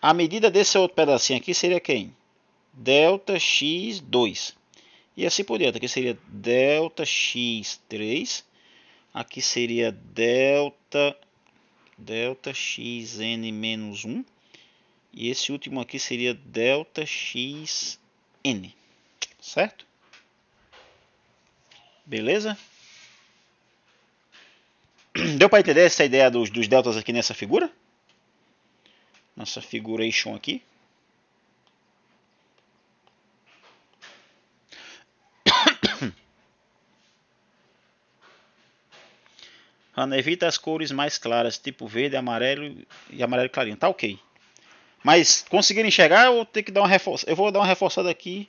A medida desse outro pedacinho aqui seria quem? Delta x2. E assim por diante. Aqui seria delta x3. Aqui seria delta xn menos 1. E esse último aqui seria delta xn. Certo? Beleza? Deu para entender essa ideia dos deltas aqui nessa figura? Nossa figuration aqui. Ana, evita as cores mais claras, tipo verde, amarelo e amarelo clarinho. Tá ok. Mas conseguiram enxergar ou ter que dar uma reforçada? Eu vou dar uma reforçada aqui.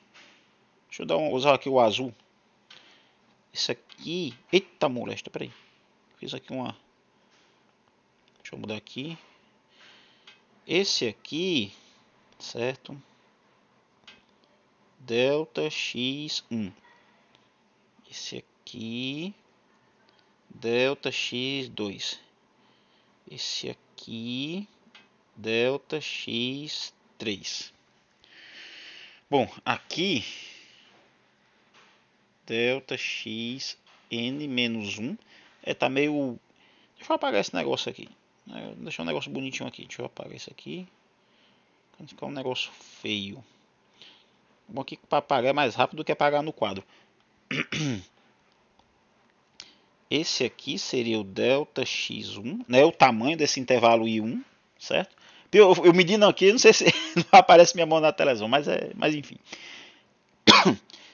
Deixa eu usar aqui o azul. Isso aqui... Eita molesta, peraí. Fiz aqui uma... Deixa eu mudar aqui. Esse aqui, certo? Delta x1. Esse aqui... Delta x2. Esse aqui... Delta x3. Bom, aqui... Delta xn menos 1. Tá meio... Deixa eu apagar esse negócio aqui. Deixar um negócio bonitinho aqui. Deixa eu apagar isso aqui. Pra não ficar um negócio feio. Bom aqui para apagar é mais rápido do que apagar no quadro. Esse aqui seria o delta x1, né? O tamanho desse intervalo I1, certo? Eu medindo aqui, não sei se não aparece minha mão na televisão, mas enfim.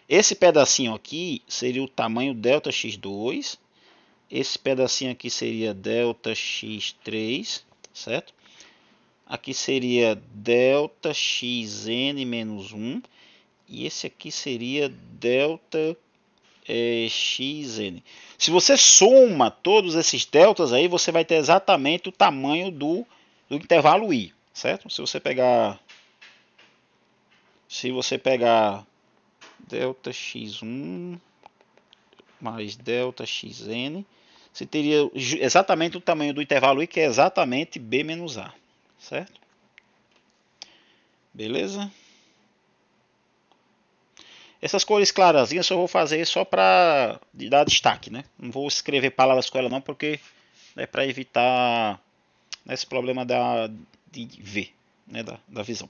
Esse pedacinho aqui seria o tamanho delta x2. Esse pedacinho aqui seria delta x3, certo? Aqui seria delta xn menos 1. E esse aqui seria delta xn. Se você soma todos esses deltas aí, você vai ter exatamente o tamanho do intervalo I, certo? Se você pegar delta x1 mais delta xn, você teria exatamente o tamanho do intervalo I, que é exatamente B menos A, certo? Beleza? Essas cores clarazinhas eu vou fazer só para dar destaque, né? Não vou escrever palavras com ela não, porque é para evitar esse problema de ver, né? da visão.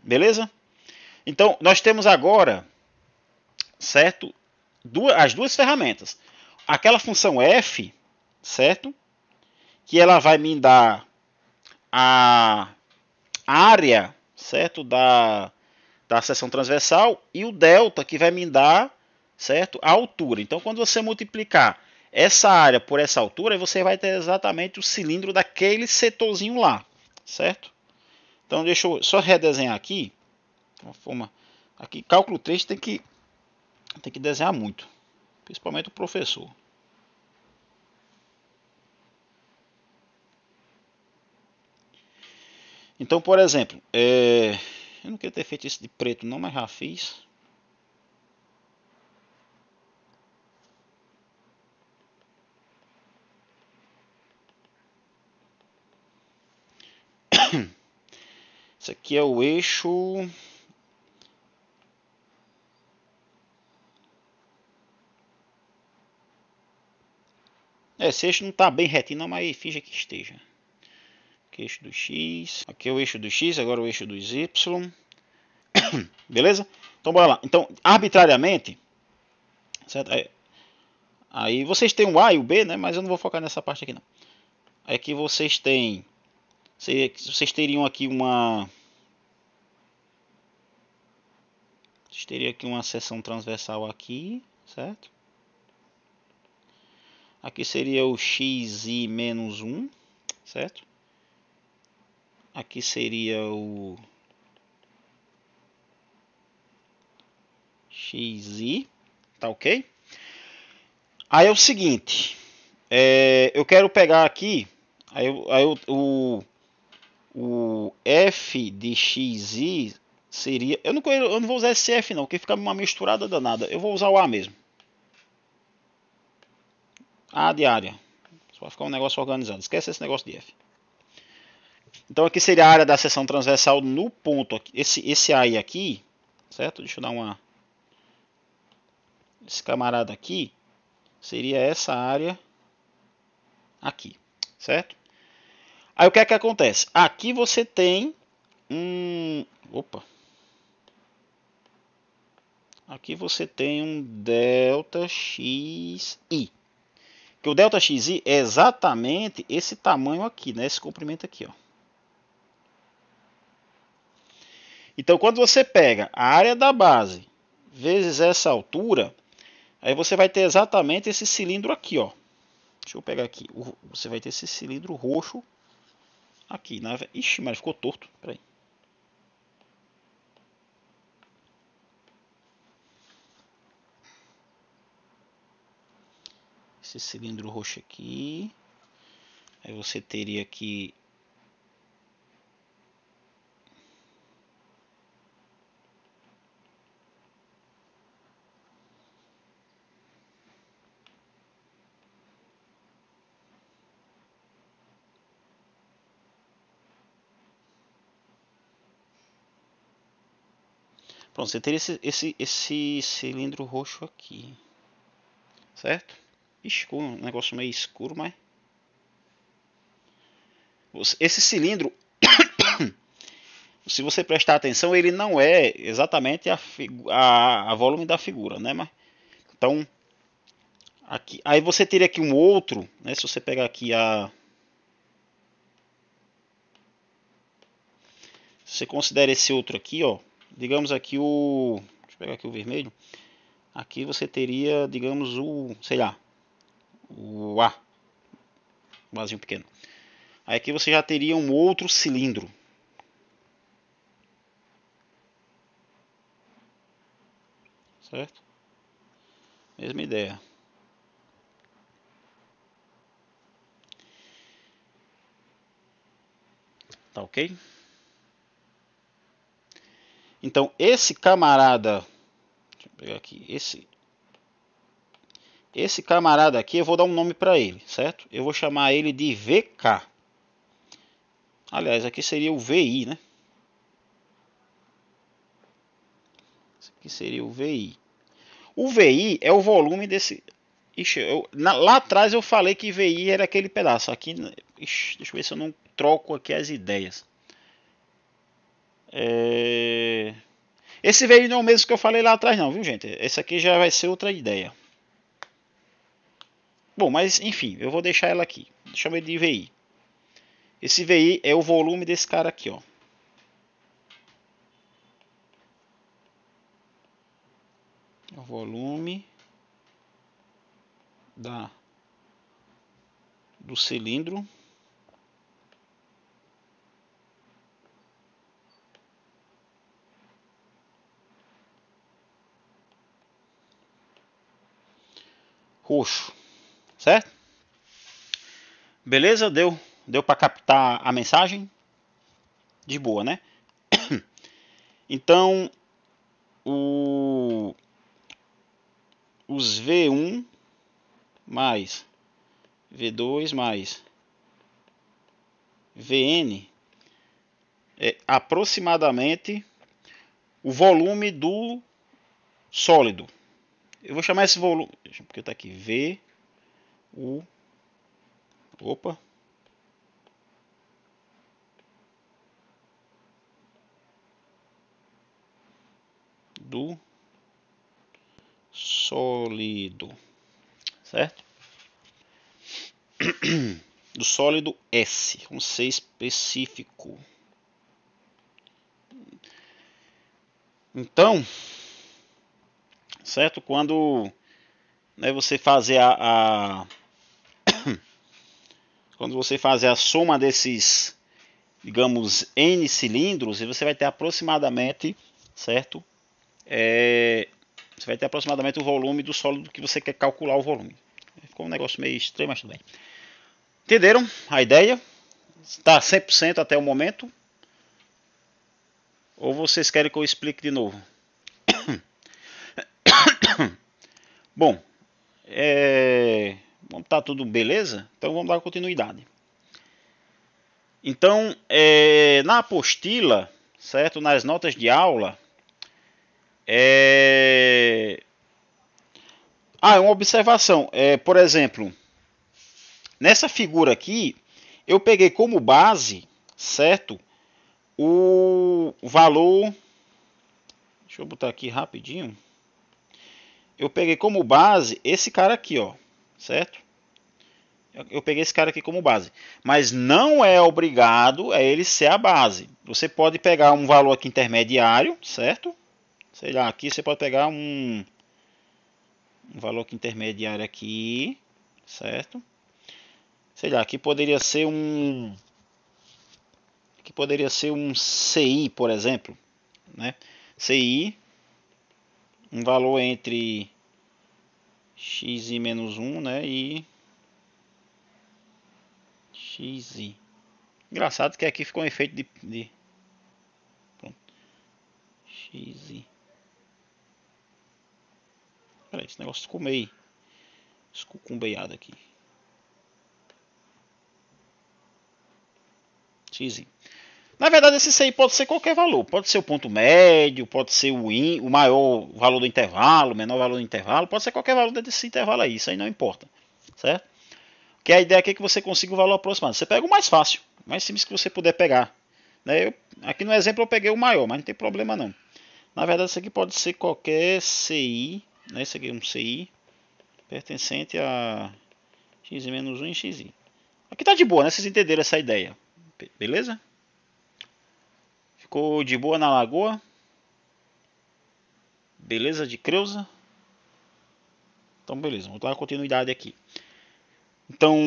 Beleza? Então, nós temos agora, certo? As duas ferramentas. Aquela função f, certo? Que ela vai me dar a área, certo? Da seção transversal, e o delta, que vai me dar, certo? A altura. Então, quando você multiplicar essa área por essa altura, você vai ter exatamente o cilindro daquele setorzinho lá, certo? Então, deixa eu só redesenhar aqui. Uma forma, aqui, cálculo 3 tem que desenhar muito, principalmente o professor. Então, por exemplo, eu não queria ter feito isso de preto não, mas já fiz. Esse aqui é o eixo... Esse eixo não está bem retinho não, mas finge que esteja. Aqui é o eixo do X. Aqui é o eixo do X, agora o eixo dos Y. Beleza? Então bora lá. Então, arbitrariamente, certo? Aí vocês têm o A e o B, né? Mas eu não vou focar nessa parte aqui não. Aí aqui vocês têm... Vocês teriam aqui uma... Vocês teriam aqui uma seção transversal aqui, certo? Aqui seria o xi menos 1, certo? Aqui seria o xi, tá ok? Aí é o seguinte, eu quero pegar aqui, o f de xi seria... Eu não vou usar esse f não, porque fica uma misturada danada. Eu vou usar o A mesmo. A de área. Só vai ficar um negócio organizado. Esquece esse negócio de F. Então aqui seria a área da seção transversal no ponto, esse AI aqui, certo? Deixa eu dar uma... Esse camarada aqui seria essa área aqui, certo? Aí o que é que acontece? Aqui você tem opa! Aqui você tem um delta XI. Que o delta XI é exatamente esse tamanho aqui, né? Esse comprimento aqui, ó. Então, quando você pega a área da base vezes essa altura, aí você vai ter exatamente esse cilindro aqui, ó. Deixa eu pegar aqui. Você vai ter esse cilindro roxo aqui. Ixi, mas ficou torto. Peraí. Esse cilindro roxo aqui. Aí você teria aqui... Pronto, você teria esse cilindro roxo aqui. Certo? Ixi, ficou um negócio meio escuro, mas... Esse cilindro, se você prestar atenção, ele não é exatamente a volume da figura, né? Mas, então, aqui, aí você teria aqui um outro, né? Se você pegar aqui você considera esse outro aqui, ó. Digamos aqui deixa eu pegar aqui o vermelho. Aqui você teria, digamos, sei lá, o A, um Azinho pequeno. Aí aqui você já teria um outro cilindro. Certo? Mesma ideia. Tá ok? Então esse camarada, deixa eu pegar aqui, esse camarada aqui eu vou dar um nome para ele, certo? Eu vou chamar ele de VK. Aliás, aqui seria o VI, né? Esse aqui seria o VI. O VI é o volume desse... Ixi, lá atrás eu falei que VI era aquele pedaço. Aqui, ixi, deixa eu ver se eu não troco aqui as ideias. Esse VI não é o mesmo que eu falei lá atrás não, viu gente? Esse aqui já vai ser outra ideia. Bom, mas enfim, eu vou deixar ela aqui. Chama ele de VI. Esse VI é o volume desse cara aqui, ó. O volume do cilindro roxo, certo? Beleza? Deu para captar a mensagem? De boa, né? Então, os V1 mais V2 mais Vn é aproximadamente o volume do sólido. Eu vou chamar esse volume, porque está aqui V, U, opa, do sólido, certo? Do sólido S, vamos ser específico. Então, certo? Quando, né, você fazer quando você fazer a soma desses, digamos, N cilindros, você vai ter aproximadamente, certo? Você vai ter aproximadamente o volume do sólido que você quer calcular o volume. Ficou um negócio meio estranho, mas tudo bem. Entenderam a ideia? Está 100% até o momento? Ou vocês querem que eu explique de novo? Bom, vamos tá tudo beleza? Então vamos dar continuidade. Então, na apostila, certo? Nas notas de aula, uma observação. Por exemplo, nessa figura aqui, eu peguei como base, certo? O valor. Deixa eu botar aqui rapidinho. Eu peguei como base esse cara aqui, ó, certo? Eu peguei esse cara aqui como base. Mas não é obrigado a ele ser a base. Você pode pegar um valor aqui intermediário, certo? Sei lá, aqui você pode pegar um valor aqui intermediário aqui, certo? Sei lá, aqui poderia ser um CI, por exemplo, né? CI, um valor entre x e menos 1, né? E xi. Engraçado que aqui ficou um efeito de pronto, xi. Peraí, esse negócio ficou meio escucumbeiado aqui. X. Na verdade, esse CI pode ser qualquer valor. Pode ser o ponto médio, pode ser o maior valor do intervalo, o menor valor do intervalo. Pode ser qualquer valor desse intervalo aí. Isso aí não importa. Certo? Porque a ideia aqui é que você consiga o valor aproximado. Você pega o mais fácil, o mais simples que você puder pegar. Né? Aqui no exemplo eu peguei o maior, mas não tem problema não. Na verdade, isso aqui pode ser qualquer CI. Né? Esse aqui é um CI pertencente a x-1 e xi. Aqui tá de boa, né? Vocês entenderam essa ideia. Beleza? Ficou de boa na lagoa? Beleza de Creuza? Então, beleza, vamos dar continuidade aqui. Então,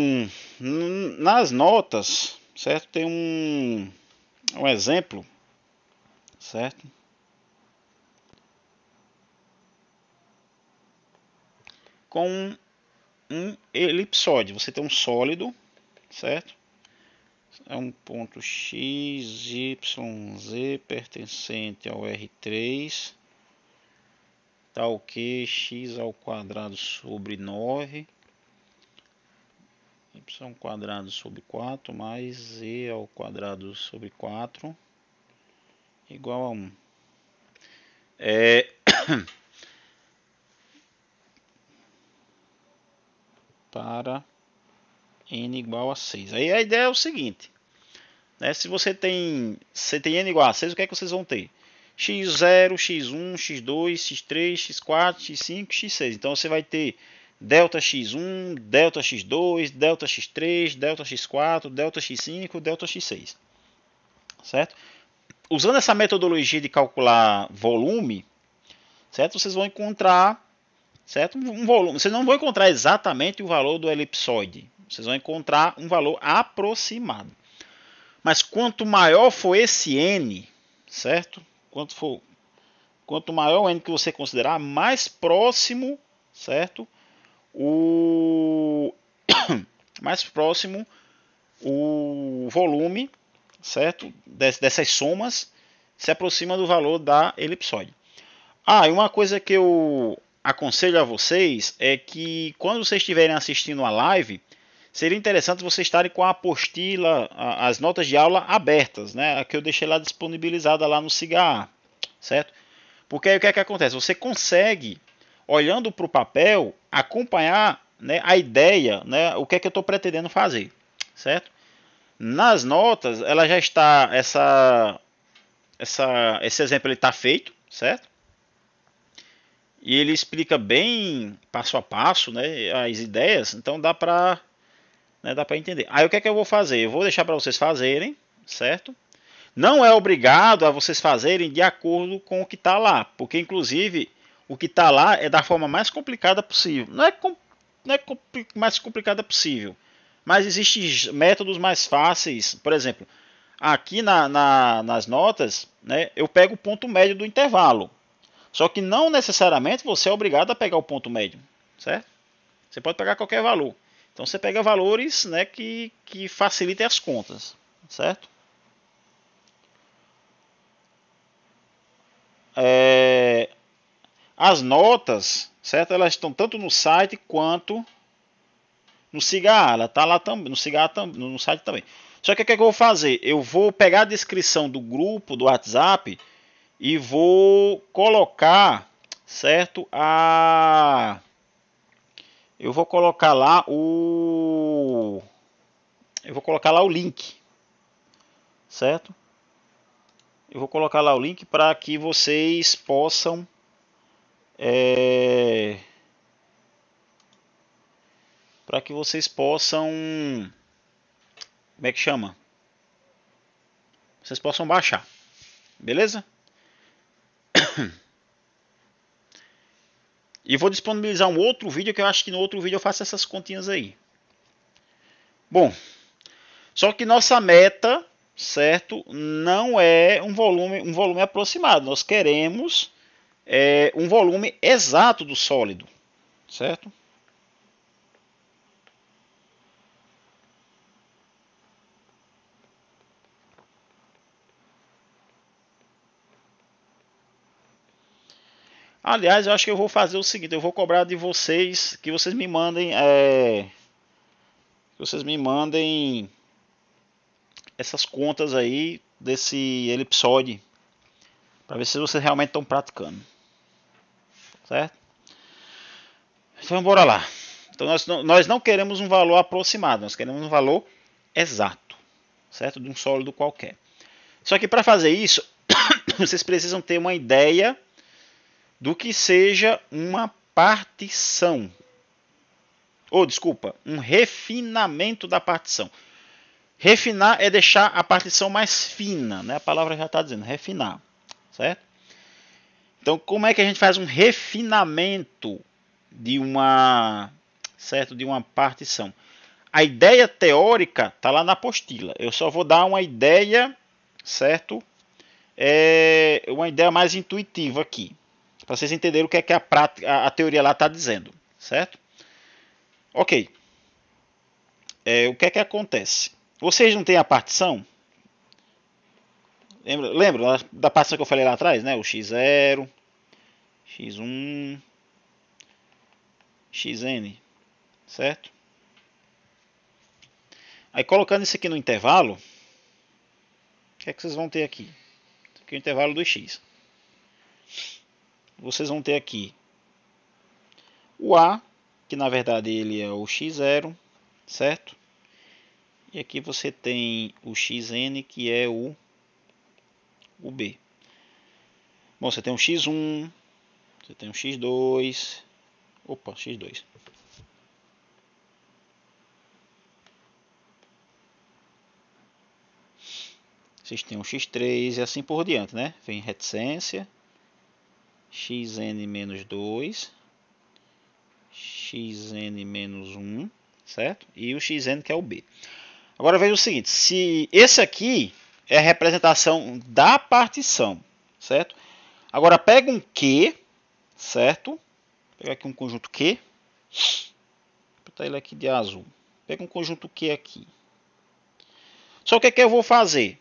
nas notas, certo? Tem um exemplo, certo? Com um elipsoide. Você tem um sólido, certo? É um ponto x, y, z pertencente ao R3, tal que x ao quadrado sobre 9, y quadrado sobre 4 mais z ao quadrado sobre 4 igual a 1. Para n igual a 6. Aí a ideia é o seguinte, né? Se você tem n igual a 6, o que é que vocês vão ter? x0, x1, x2, x3, x4, x5, x6. Então você vai ter delta x1, delta x2, delta x3, delta x4, delta x5, delta x6. Certo? Usando essa metodologia de calcular volume, certo? Vocês vão encontrar, certo? Um volume. Vocês não vão encontrar exatamente o valor do elipsoide. Vocês vão encontrar um valor aproximado. Mas quanto maior for esse n, certo? Quanto maior o n que você considerar, mais próximo, certo? Mais próximo o volume, certo? Dessas somas se aproxima do valor da elipsoide. E uma coisa que eu aconselho a vocês é que quando vocês estiverem assistindo a live, seria interessante vocês estarem com a apostila, as notas de aula abertas, né? A que eu deixei lá disponibilizada lá no SIGA, certo? Porque aí o que é que acontece? Você consegue, olhando para o papel, acompanhar, né, a ideia, né, o que é que eu estou pretendendo fazer, certo? Nas notas, ela já está, esse exemplo está feito, certo? E ele explica bem, passo a passo, né, as ideias, então dá para entender. Aí o que é que eu vou fazer? Eu vou deixar para vocês fazerem, certo? Não é obrigado a vocês fazerem de acordo com o que está lá, porque inclusive o que está lá é da forma mais complicada possível. Não é mais complicada possível, mas existem métodos mais fáceis. Por exemplo, aqui nas notas, né, eu pego o ponto médio do intervalo. Só que não necessariamente você é obrigado a pegar o ponto médio, certo? Você pode pegar qualquer valor. Então você pega valores, né, que facilitem as contas, certo? As notas, certo? Elas estão tanto no site quanto no SIGA. Ela está lá também, no SIGA, no site também. Só que o que é que eu vou fazer? Eu vou pegar a descrição do grupo do WhatsApp e vou colocar, certo? Eu vou colocar lá o link, certo? Eu vou colocar lá o link para que vocês possam para que vocês possam, como é que chama? Vocês possam baixar, beleza? E vou disponibilizar um outro vídeo que eu acho que no outro vídeo eu faço essas continhas aí. Bom, só que nossa meta, certo, não é um volume aproximado. Nós queremos um volume exato do sólido, certo? Aliás, eu acho que eu vou fazer o seguinte: eu vou cobrar de vocês que vocês me mandem, essas contas aí desse elipsoide, para ver se vocês realmente estão praticando, certo? Então bora lá. Então nós não queremos um valor aproximado, nós queremos um valor exato, certo? De um sólido qualquer. Só que para fazer isso, vocês precisam ter uma ideia do que seja uma partição. Ou, desculpa, um refinamento da partição. Refinar é deixar a partição mais fina, né? A palavra já está dizendo, refinar, certo? Então, como é que a gente faz um refinamento de uma, certo, de uma partição? A ideia teórica está lá na apostila. Eu só vou dar uma ideia, certo? Uma ideia mais intuitiva aqui, para vocês entenderem o que é que a teoria lá está dizendo, certo? Ok. O que é que acontece? Vocês não têm a partição? Lembra da partição que eu falei lá atrás, né? O x0, x1, xn, certo? Aí colocando isso aqui no intervalo, o que é que vocês vão ter aqui? Isso aqui é o intervalo do x. Vocês vão ter aqui o A, que na verdade ele é o x0, certo? E aqui você tem o xn, que é o B. Bom, você tem um x1, você tem um x2, opa, x2. Vocês têm um x3 e assim por diante, né? Vem reticência, xn menos 2, xn menos 1, certo? E o xn que é o b. Agora veja o seguinte, se esse aqui é a representação da partição, certo? Agora pega um Q, certo? Vou pegar aqui um conjunto Q, vou botar ele aqui de azul. Pega um conjunto Q aqui. Só que o que eu vou fazer?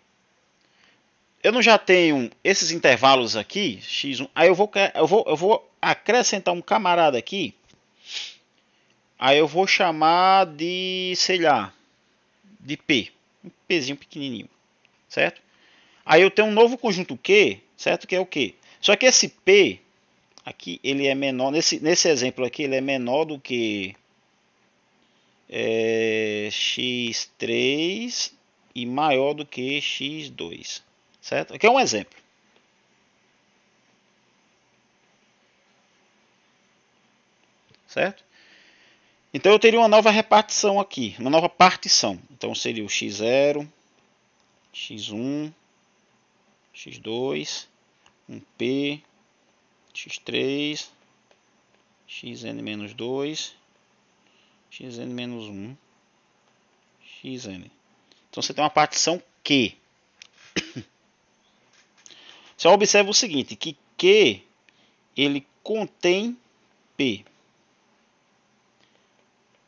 Eu não já tenho esses intervalos aqui, x1, aí eu vou acrescentar um camarada aqui, aí eu vou chamar de, sei lá, de P, um Pzinho pequenininho, certo? Aí eu tenho um novo conjunto Q, certo? Que é o Q. Só que esse P aqui, ele é menor, nesse exemplo aqui, ele é menor do que x3 e maior do que x2, certo? Aqui é um exemplo. Certo? Então eu teria uma nova repartição aqui, uma nova partição. Então seria o x0, x1, x2, um P, x3, xn-2, xn-1, xn. Então você tem uma partição Q. Só observa o seguinte, que Q ele contém P.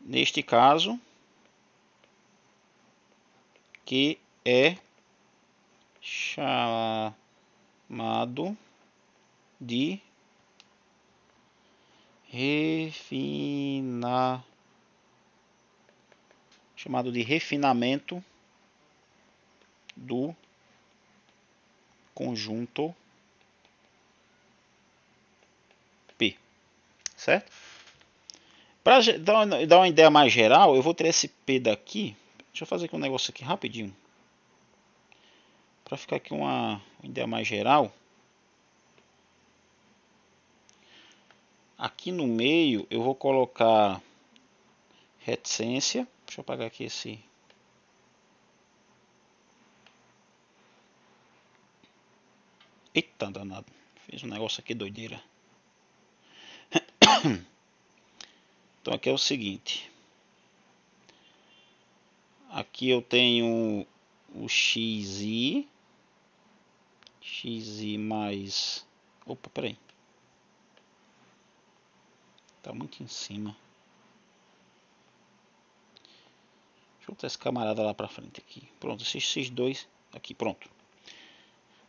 Neste caso, que é chamado de refinamento do conjunto P, certo? Para dar uma ideia mais geral, eu vou ter esse P daqui. Deixa eu fazer aqui um negócio aqui rapidinho. Para ficar aqui uma ideia mais geral. Aqui no meio eu vou colocar reticência. Deixa eu apagar aqui esse. Eita danado. Fiz um negócio aqui doideira. Então aqui é o seguinte. Aqui eu tenho o xi mais... Opa, peraí. Tá muito em cima. Deixa eu botar esse camarada lá pra frente aqui. Pronto, esses dois aqui, pronto.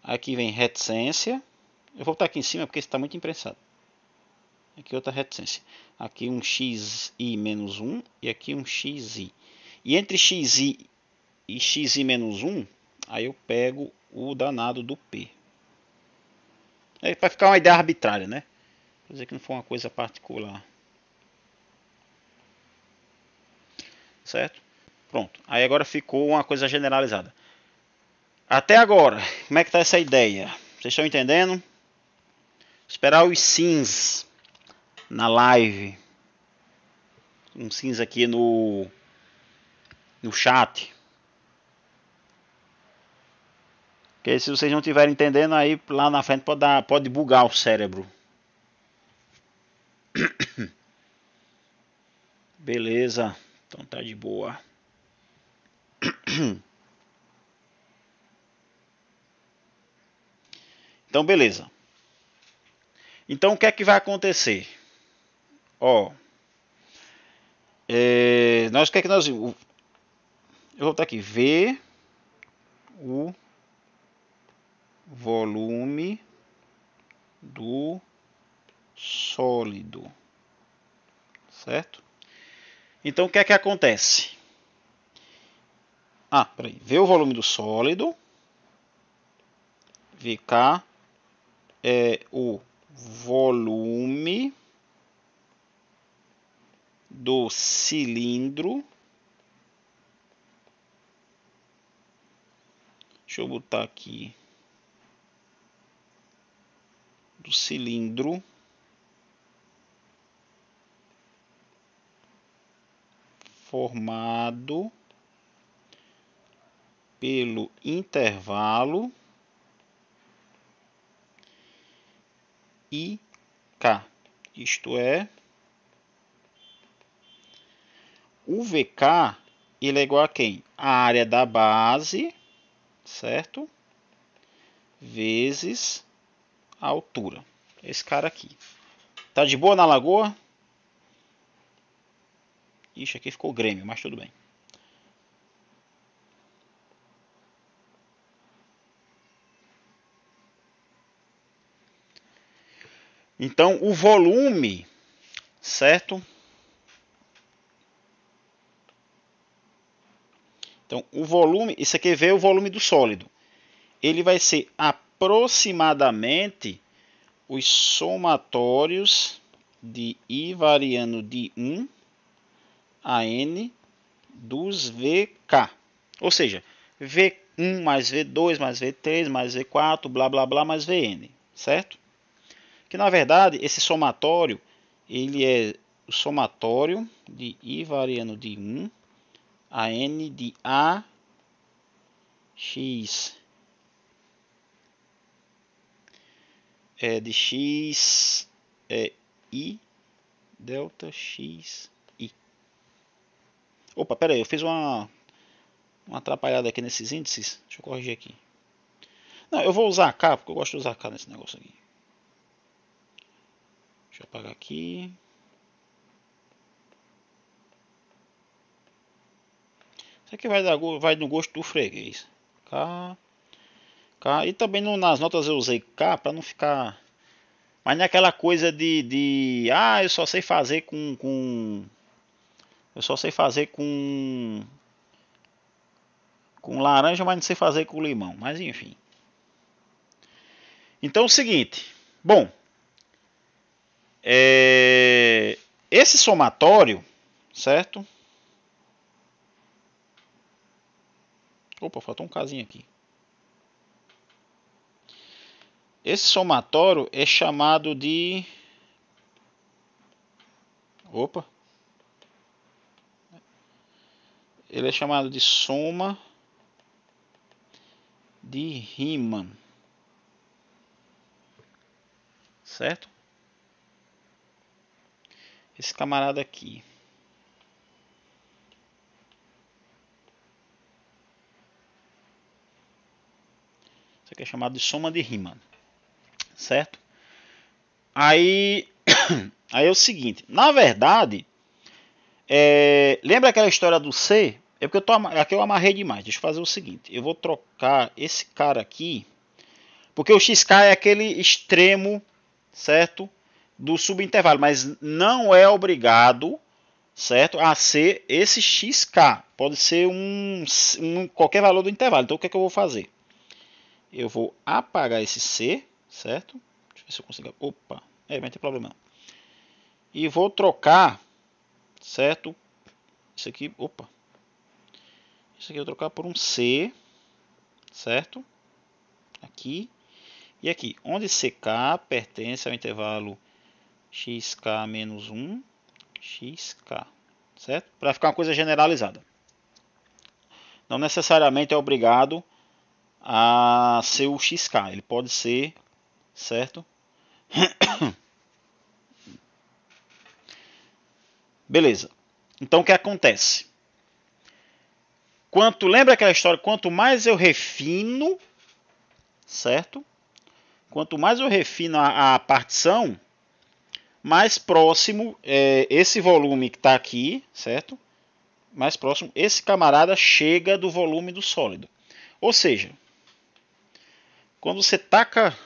Aqui vem reticência. Eu vou botar aqui em cima porque está muito imprensado. Aqui outra reticência. Aqui um xi menos 1 e aqui um xi. E entre xi e xi menos 1, aí eu pego o danado do P. É para ficar uma ideia arbitrária, né? Quer dizer que não foi uma coisa particular. Certo? Pronto. Aí agora ficou uma coisa generalizada. Até agora, como é que tá essa ideia? Vocês estão entendendo? Esperar os sims na live. Um sims aqui no chat. Porque se vocês não estiverem entendendo, aí lá na frente pode bugar o cérebro. Beleza. Então tá de boa. Então beleza. Então o que é que vai acontecer? Ó. Nós o que é que nós... Eu vou botar aqui. V o volume do sólido. Certo? Então o que é que acontece? Peraí. V o volume do sólido. VK é o volume do cilindro. Deixa eu botar aqui. Do cilindro formado pelo intervalo IK. Isto é, o VK ele é igual a quem? A área da base, certo? Vezes a altura. Esse cara aqui. Tá de boa na lagoa? Ixi, aqui ficou Grêmio, mas tudo bem. Então, o volume, certo? Então, o volume, isso aqui veio o volume do sólido. Ele vai ser aproximadamente os somatórios de I variando de 1 a N dos VK. Ou seja, V1 mais V2 mais V3 mais V4, blá blá blá, mais Vn, certo? Que na verdade esse somatório ele é o somatório de I variando de 1 a N de A X de X I delta X I. Opa, pera aí, eu fiz uma atrapalhada aqui nesses índices. Deixa eu corrigir aqui. Não, eu vou usar K, porque eu gosto de usar K nesse negócio aqui. Deixa eu apagar aqui. Isso aqui vai no gosto do freguês. K. E também nas notas eu usei K para não ficar... Mas não é aquela coisa eu só sei fazer eu só sei fazer com com laranja, mas não sei fazer com limão. Mas enfim. Então é o seguinte. Bom. Esse somatório, certo? Opa, faltou um casinho aqui. Esse somatório é chamado de... Opa. Ele é chamado de soma de Riemann. Certo? Esse camarada aqui. Isso aqui é chamado de soma de Riemann. Certo? Aí é o seguinte. Na verdade, lembra aquela história do C? É porque aqui eu amarrei demais. Deixa eu fazer o seguinte. Eu vou trocar esse cara aqui. Porque o XK é aquele extremo, certo? Do subintervalo. Mas não é obrigado, certo, a ser esse XK. Pode ser qualquer valor do intervalo. Então o que é que eu vou fazer? Eu vou apagar esse C, certo? Deixa eu ver se eu consigo. Opa, vai ter problema. E vou trocar, certo? Isso aqui, opa. Isso aqui eu vou trocar por um C, certo? Aqui e aqui. Onde CK pertence ao intervalo XK menos 1, XK, certo? Para ficar uma coisa generalizada. Não necessariamente é obrigado a ser o XK. Ele pode ser, certo? Beleza. Então o que acontece? Lembra aquela história? Quanto mais eu refino, certo? Quanto mais eu refino a partição, mais próximo esse volume que está aqui, certo? Mais próximo esse camarada chega do volume do sólido. Ou seja, quando você taca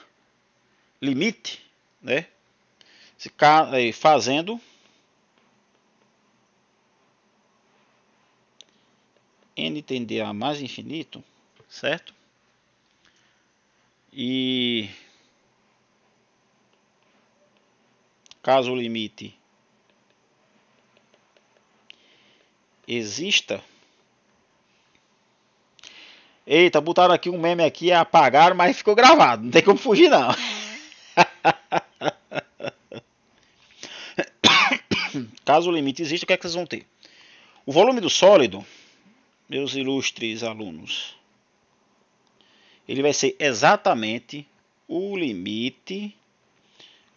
limite, né? Fazendo n tender a mais infinito, certo? E caso o limite exista. Eita, botaram aqui um meme aqui, apagaram, mas ficou gravado. Não tem como fugir não. Caso o limite exista, o que é que vocês vão ter? O volume do sólido, meus ilustres alunos, ele vai ser exatamente o limite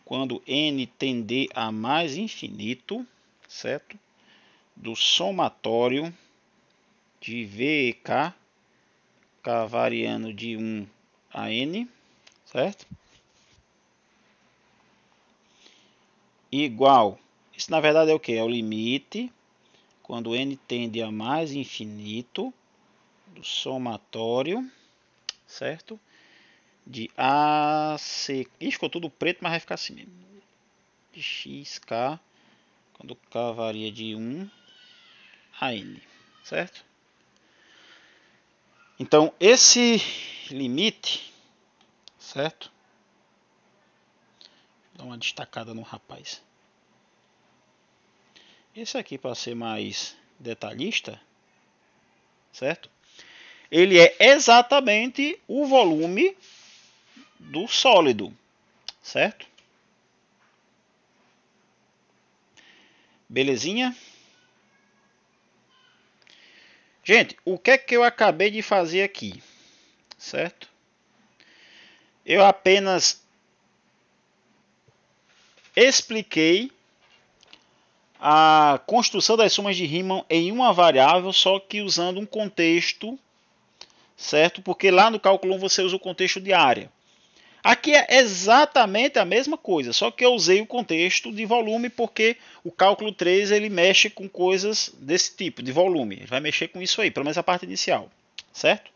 quando n tender a mais infinito, certo? Do somatório de V e K, K variando de 1 a n, certo? Igual, isso na verdade é o que? É o limite quando n tende a mais infinito do somatório, certo? De AC. Ih, ficou tudo preto, mas vai ficar assim mesmo. De XK, quando K varia de 1 a N, certo? Então, esse limite, certo? Vou dar uma destacada no rapaz. Esse aqui, para ser mais detalhista, certo? Ele é exatamente o volume do sólido, certo? Belezinha? Gente, o que é que eu acabei de fazer aqui? Certo? Eu apenas expliquei a construção das somas de Riemann em uma variável, só que usando um contexto, certo? Porque lá no cálculo 1 você usa o contexto de área. Aqui é exatamente a mesma coisa, só que eu usei o contexto de volume porque o cálculo 3 ele mexe com coisas desse tipo, de volume. Ele vai mexer com isso aí, pelo menos a parte inicial, certo?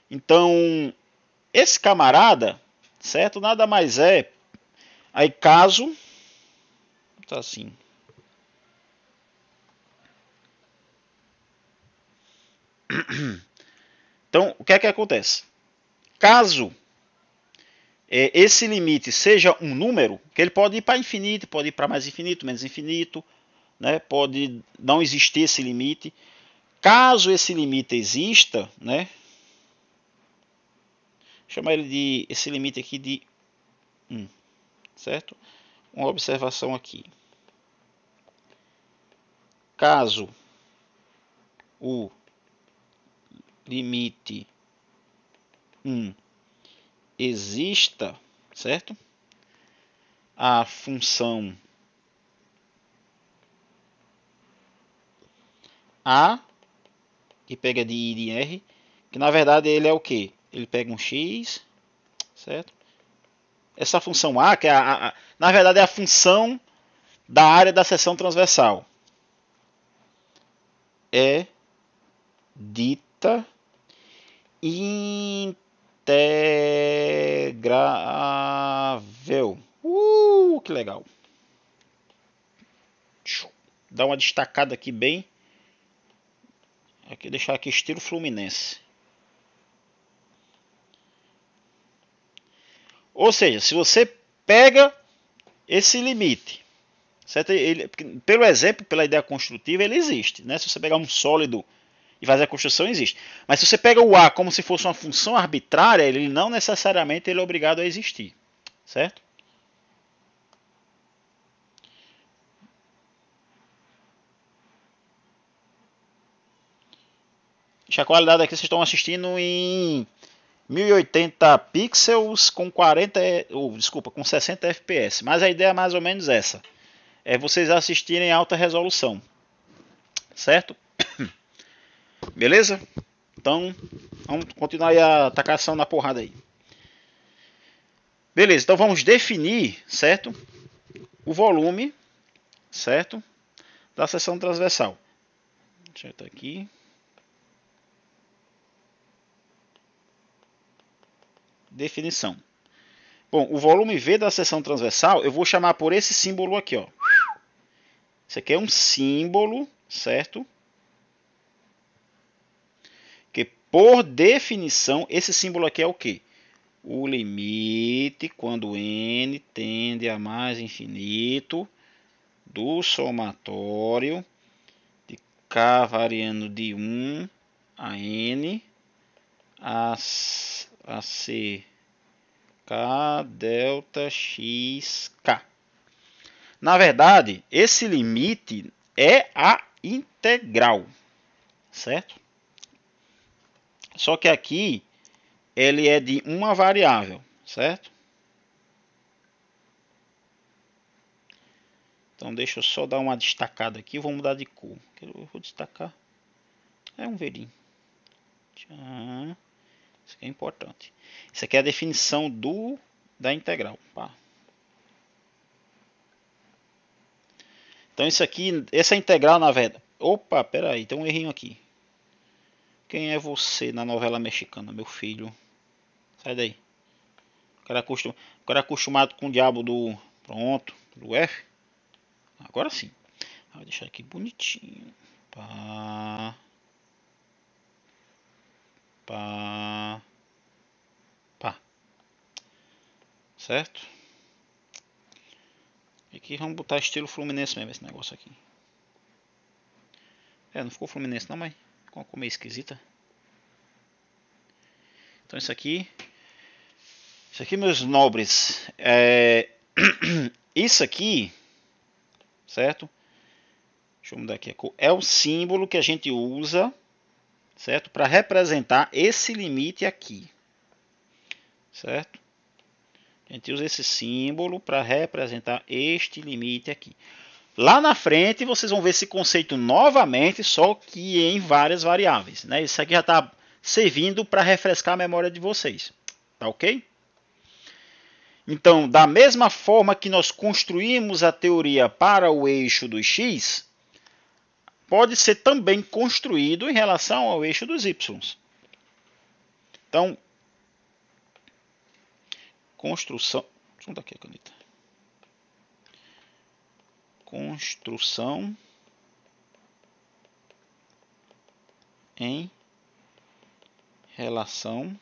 Então, esse camarada, certo? Nada mais é, aí caso, tá assim, Então, o que é que acontece? Caso esse limite seja um número, que ele pode ir para infinito, pode ir para mais infinito, menos infinito, né? Pode não existir esse limite. Caso esse limite exista, né? Chamar ele de esse limite aqui de 1, certo? Uma observação aqui. Caso o limite 1 exista, certo? A função A, que pega de I de R, que na verdade ele é o que? Ele pega um X, certo? Essa função A, que é na verdade é a função da área da seção transversal, é dita integrável. Que legal. Dá uma destacada aqui bem. Aqui deixar aqui estilo Fluminense. Ou seja, se você pega esse limite, certo? Ele, pelo exemplo, pela ideia construtiva, ele existe, né? Se você pegar um sólido e fazer a construção, existe. Mas se você pega o A como se fosse uma função arbitrária, ele não necessariamente ele é obrigado a existir, certo? A qualidade aqui vocês estão assistindo em 1080 pixels com 40, desculpa, com 60 fps. Mas a ideia é mais ou menos essa. É vocês assistirem em alta resolução. Certo? Beleza? Então, vamos continuar aí a tacação na porrada aí. Beleza, então vamos definir, certo? O volume, certo? Da seção transversal. Deixa eu botar aqui. Definição. Bom, o volume V da seção transversal, eu vou chamar por esse símbolo aqui, ó. Isso aqui é um símbolo, certo? Que por definição, esse símbolo aqui é o quê? O limite quando n tende a mais infinito do somatório de k variando de 1 a n a c k delta x k. Na verdade, esse limite é a integral, certo? Só que aqui ele é de uma variável, certo? Então deixa eu só dar uma destacada aqui, vou mudar de cor. Eu vou destacar. É um verdinho. Isso aqui é importante. Isso aqui é a definição da integral. Pá. Então isso aqui, essa integral na verdade... Opa, pera aí, tem um errinho aqui. Quem é você na novela mexicana, meu filho? Sai daí. O cara é acostumado com o diabo do... Pronto, do F. Agora sim. Vou deixar aqui bonitinho. Pá. Pá. Pá. Certo? E aqui vamos botar estilo Fluminense mesmo esse negócio aqui. Não ficou Fluminense não, mas ficou meio esquisita. Então isso aqui, meus nobres, isso aqui, certo? Deixa eu mudar aqui a cor. É o símbolo que a gente usa, certo? Para representar esse limite aqui, certo? A gente usa esse símbolo para representar este limite aqui. Lá na frente vocês vão ver esse conceito novamente, só que em várias variáveis, né? Isso aqui já está servindo para refrescar a memória de vocês, tá ok? Então, da mesma forma que nós construímos a teoria para o eixo dos x, pode ser também construído em relação ao eixo dos y. Então, construção... Deixa eu botar aqui a caneta. Construção em relação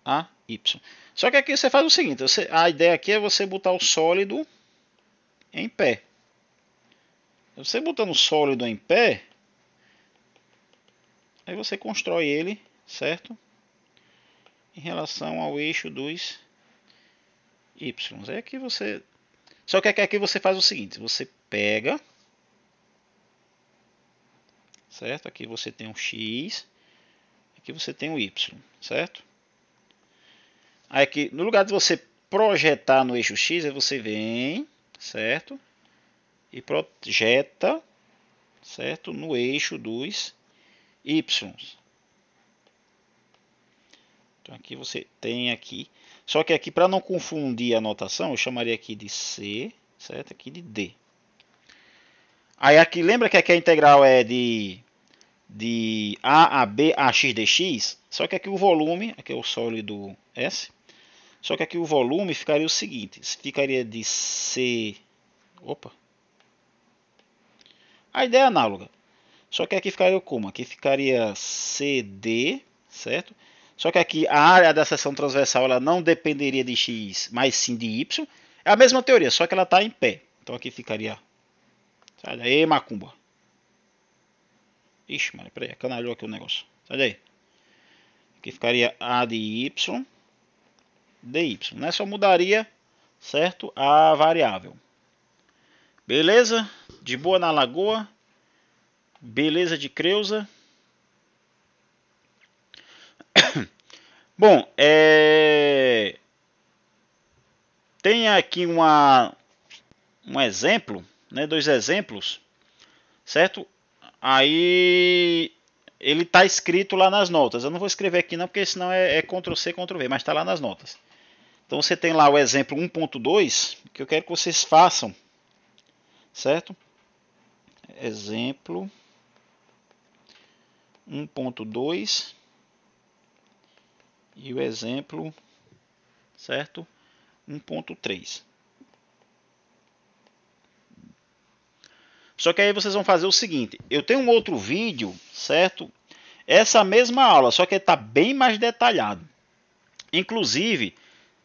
a y. Só que aqui você faz o seguinte, a ideia aqui é você botar o sólido em pé. Você botando o sólido em pé, aí você constrói ele, certo? Em relação ao eixo dos y. Aí aqui você... Só que aqui você faz o seguinte, você pega, certo? Aqui você tem um x, aqui você tem um y, certo? Aí aqui, no lugar de você projetar no eixo x, aí você vem, certo? E projeta, certo? No eixo dos y. Então aqui você tem aqui. Só que aqui, para não confundir a notação, eu chamaria aqui de C, certo? Aqui de D. Aí aqui, lembra que aqui a integral é de A a B a x dx? Só que aqui o volume, aqui é o sólido S. Só que aqui o volume ficaria o seguinte, ficaria de C... Opa! A ideia é análoga. Só que aqui ficaria como? Aqui ficaria CD, certo? Só que aqui a área da seção transversal ela não dependeria de x, mas sim de y. É a mesma teoria, só que ela está em pé. Então aqui ficaria... Sai daí, macumba. Ixi, mano, peraí, canalhou aqui o negócio. Sai daí. Aqui ficaria A de y, dy. Né? Só mudaria, certo? A variável. Beleza? De boa na lagoa. Beleza de Creusa. Bom, tem aqui um exemplo, né, dois exemplos, certo? Aí ele está escrito lá nas notas. Eu não vou escrever aqui não, porque senão é Ctrl+C, Ctrl+V, mas está lá nas notas. Então você tem lá o exemplo 1.2, que eu quero que vocês façam, certo? Exemplo 1.2 e o exemplo, certo? 1.3. Só que aí vocês vão fazer o seguinte, eu tenho um outro vídeo, certo? Essa mesma aula, só que está bem mais detalhado. Inclusive,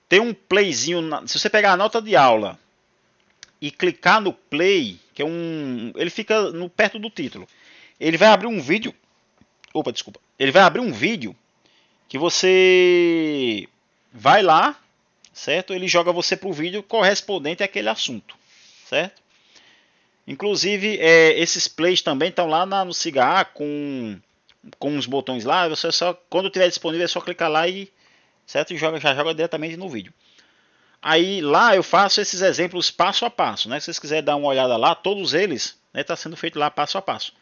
tem um playzinho, se você pegar a nota de aula e clicar no play, que é ele fica perto do título. Ele vai abrir um vídeo, opa, desculpa. Ele vai abrir um vídeo que você vai lá, certo? Ele joga você para o vídeo correspondente àquele assunto, certo? Inclusive, esses plays também estão lá no Siga A com uns botões lá. Você só, quando tiver disponível, é só clicar lá e, certo? E já joga diretamente no vídeo. Aí lá eu faço esses exemplos passo a passo, né? Se vocês quiserem dar uma olhada lá, todos eles tá sendo feito lá passo a passo.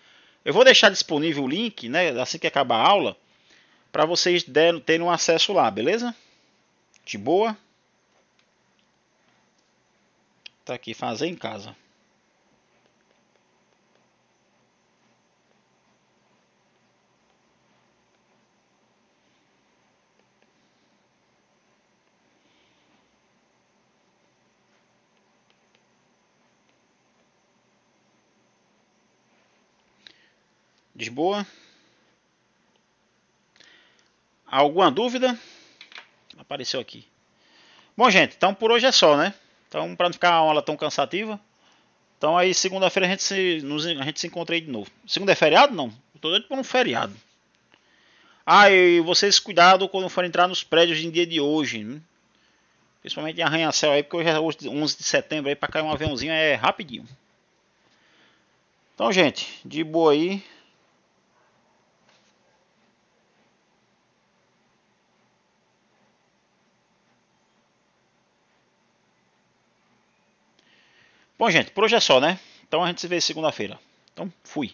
Eu vou deixar disponível o link, né? Assim que acabar a aula, para vocês terem um acesso lá, beleza? De boa? Tá aqui, fazer em casa. De boa? Alguma dúvida? Apareceu aqui. Bom, gente, então por hoje é só, né? Então, para não ficar uma aula tão cansativa. Então aí, segunda-feira a gente se encontra aí de novo. Segunda é feriado? Não. Eu tô doido por um feriado. Ah, e vocês cuidado quando forem entrar nos prédios em dia de hoje. Né? Principalmente em arranha-céu aí, porque hoje é 11 de setembro aí, para cair um aviãozinho é rapidinho. Então, gente, de boa aí. Bom, gente, por hoje é só, né? Então a gente se vê segunda-feira. Então, fui.